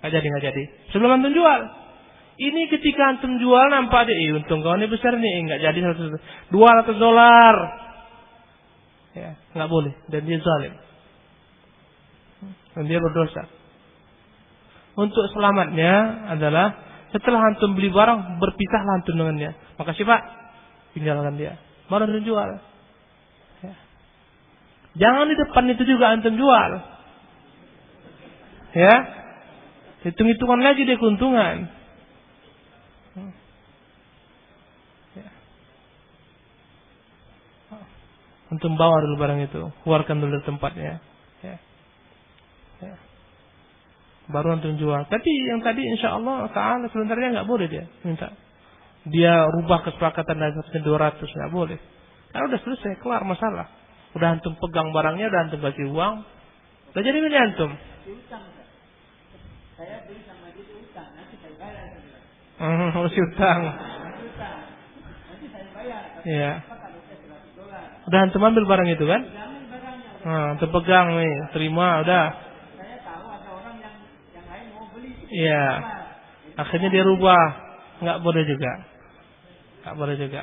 Nggak jadi. Sebelum antum jual. Ini ketika antum jual nampak dia, untung kawannya besar nih, nggak jadi $200. Ya, nggak boleh. Dan dia zalim. Dan dia berdosa. Untuk selamatnya adalah setelah antum beli barang, berpisahlah antum dengannya. Makasih Pak, tinggalkan dia. Baru antum jual. Ya. Jangan di depan itu juga antum jual. Ya, hitung-hitungan lagi dia keuntungan. Ya. Antum bawa dulu barang itu, keluarkan dulu dari tempatnya. Ya. Ya. Baru antum jual. Tapi yang tadi insya Allah Ta'ala sebenarnya nggak boleh dia minta. Dia rubah kesepakatan dari 200, nggak boleh. Karena udah selesai, kelar masalah. Udah antum pegang barangnya, udah antum kasih uang, udah jadi milik antum. Saya beli sama dia utang, nanti saya bayar. Masih utang. Nanti saya bayar. Iya. Udah antum ambil barang itu kan? Antum pegang nih, terima, udah. Saya tahu ada orang yang lain mau beli. Iya. Akhirnya dia rubah, nggak boleh juga. Nggak boleh juga.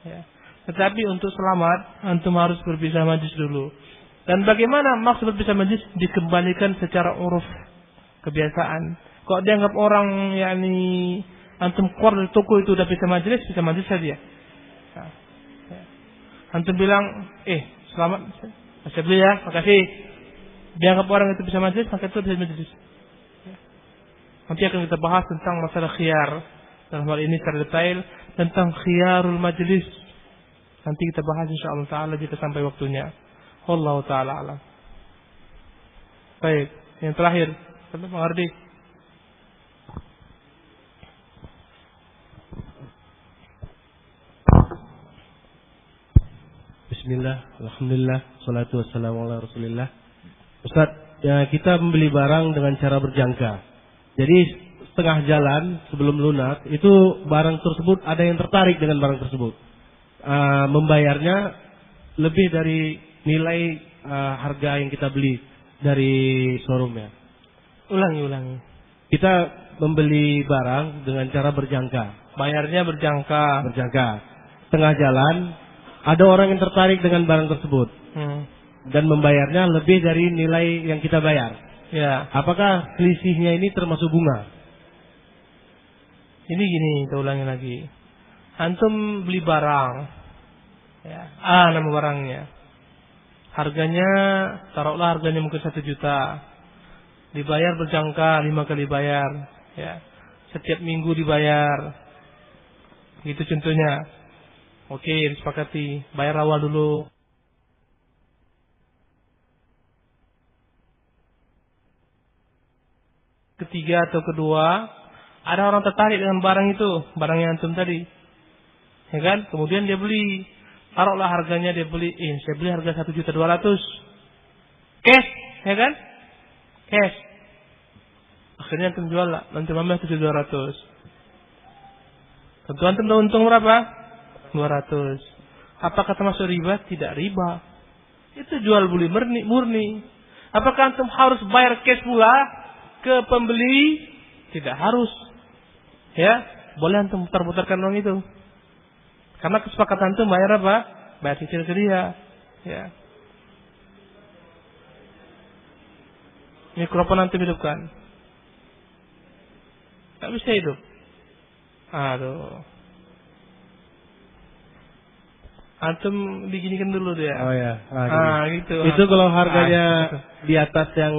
Ya. Tetapi untuk selamat, antum harus berpisah majlis dulu. Dan bagaimana maksud berpisah majlis? Dikembalikan secara uruf, kebiasaan. Kok dianggap orang yakni antum keluar dari toko itu udah pisah majlis saja. Nah, ya. Antum bilang, selamat, saya beli ya, makasih. Dianggap orang itu pisah majlis, maka itu pisah majlis. Ya. Nanti akan kita bahas tentang masalah khiyar. Dalam hal ini secara detail tentang khiyarul majlis. Nanti kita bahas insyaallah taala jika sampai waktunya. Wallahu taala alam. Baik, yang terakhir, Bang Ardi. Bismillah, alhamdulillah, salatu wassalamu ala rasulillah. Ustaz, ya kita membeli barang dengan cara berjangka. Jadi setengah jalan sebelum lunas itu barang tersebut ada yang tertarik dengan barang tersebut. Membayarnya lebih dari nilai harga yang kita beli dari showroomnya. Ulangi. Kita membeli barang dengan cara berjangka. Bayarnya berjangka. Tengah jalan ada orang yang tertarik dengan barang tersebut dan membayarnya lebih dari nilai yang kita bayar. Ya. Apakah selisihnya ini termasuk bunga? Ini gini, kita ulangi lagi. Antum beli barang, ya, nama barangnya. Harganya, taruhlah harganya mungkin 1 juta. Dibayar berjangka 5 kali bayar, ya. Setiap minggu dibayar. Gitu contohnya. Oke, disepakati. Bayar awal dulu. Ketiga atau kedua, ada orang tertarik dengan barang itu, barang yang antum tadi. Ya kan? Kemudian dia beli. Taruhlah harganya dia beli, saya beli harga 1.200.000. Cash, ya kan? Cash. Akhirnya antum jual lah, nanti ambil 1.200.000. Tentu antum udah untung berapa? 200. Apakah termasuk riba? Tidak riba. Itu jual beli murni. Apakah antum harus bayar cash pula ke pembeli? Tidak harus. Ya, boleh antum putar-putarkan uang itu. Karena kesepakatan antum bayar apa? Bayar cicil ke dia. Ya. Mikrofon antum hidupkan. Tak bisa hidup. Aduh. Antum diginikan dulu dia. Oh ya. Gitu. Itu kalau harganya di atas yang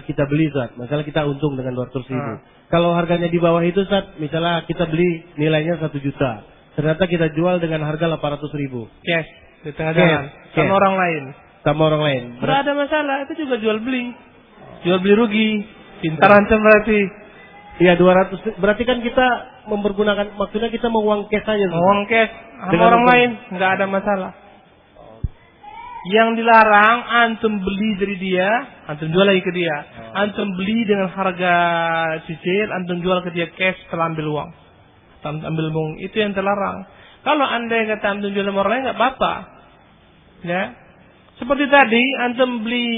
kita beli, Ustaz. Misalnya kita untung dengan 200.000. Kalau harganya di bawah itu, Ustaz, misalnya kita beli nilainya 1 juta. Ternyata kita jual dengan harga 800.000. Cash di tengah jalan. Sama orang lain. Tidak ada masalah. Itu juga jual beli. Jual beli rugi. Pintar antum berarti. Iya, 200. Berarti kan kita mempergunakan, maksudnya kita mau uang cash saja. Uang cash sama orang lain, nggak ada masalah. Yang dilarang antum beli dari dia, antum jual lagi ke dia. Antum beli dengan harga cicil, antum jual ke dia cash setelah ambil uang. Ambil uang itu yang terlarang. Kalau anda yang kata antum jual sama orang lain nggak apa-apa. Ya, seperti tadi antum beli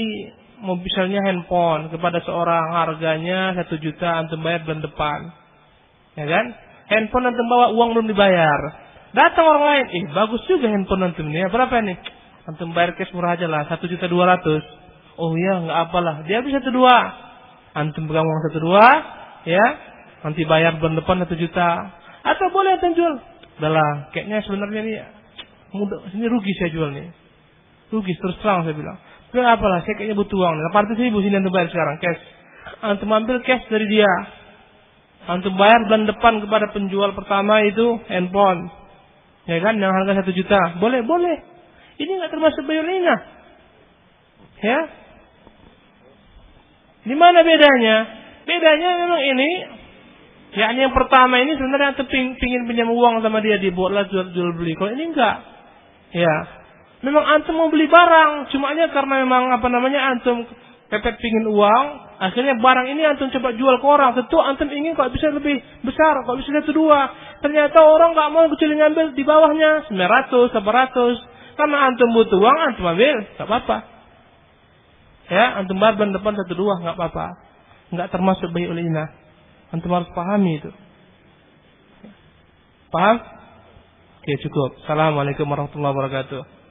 misalnya handphone kepada seorang harganya 1 juta, antum bayar bulan depan. Ya kan? Handphone antum bawa, uang belum dibayar. Datang orang lain, bagus juga handphone antum ini. Berapa nih? Antum bayar cash murah aja lah, 1.200.000. Oh iya, nggak apalah. Dia bisa 1,2. Antum pegang uang 1,2, ya. Nanti bayar bulan depan 1 juta. Atau boleh antum jual. Udahlah, kayaknya sebenarnya ini mudah, ini rugi saya jual nih. Rugi terus terang saya bilang. Nggak apalah, saya kayaknya butuh uang. 800.000 sini antum bayar sekarang cash. Antum ambil cash dari dia. Antum bayar bulan depan kepada penjual pertama itu handphone. Ya kan, yang harga 1 juta. Boleh. Ini nggak termasuk bayulina. Ya. Di mana bedanya? Bedanya memang ini. Yakni yang pertama ini sebenarnya antum pingin pinjam uang sama dia, dibuatlah jual beli. Kalau ini enggak. Ya, memang antum mau beli barang, cuma aja karena memang antum pepet pingin uang, akhirnya barang ini antum coba jual ke orang. Tentu antum ingin kok bisa lebih besar, kok bisa 1, 2. Ternyata orang nggak mau kecil ngambil di bawahnya 900, 800. Karena antum butuh uang, antum ambil, nggak apa-apa. Ya, antum barban depan 1, 2, nggak apa-apa. Nggak termasuk bai'ul inah. Antum harus pahami itu. Paham? Oke, cukup. Assalamualaikum warahmatullahi wabarakatuh.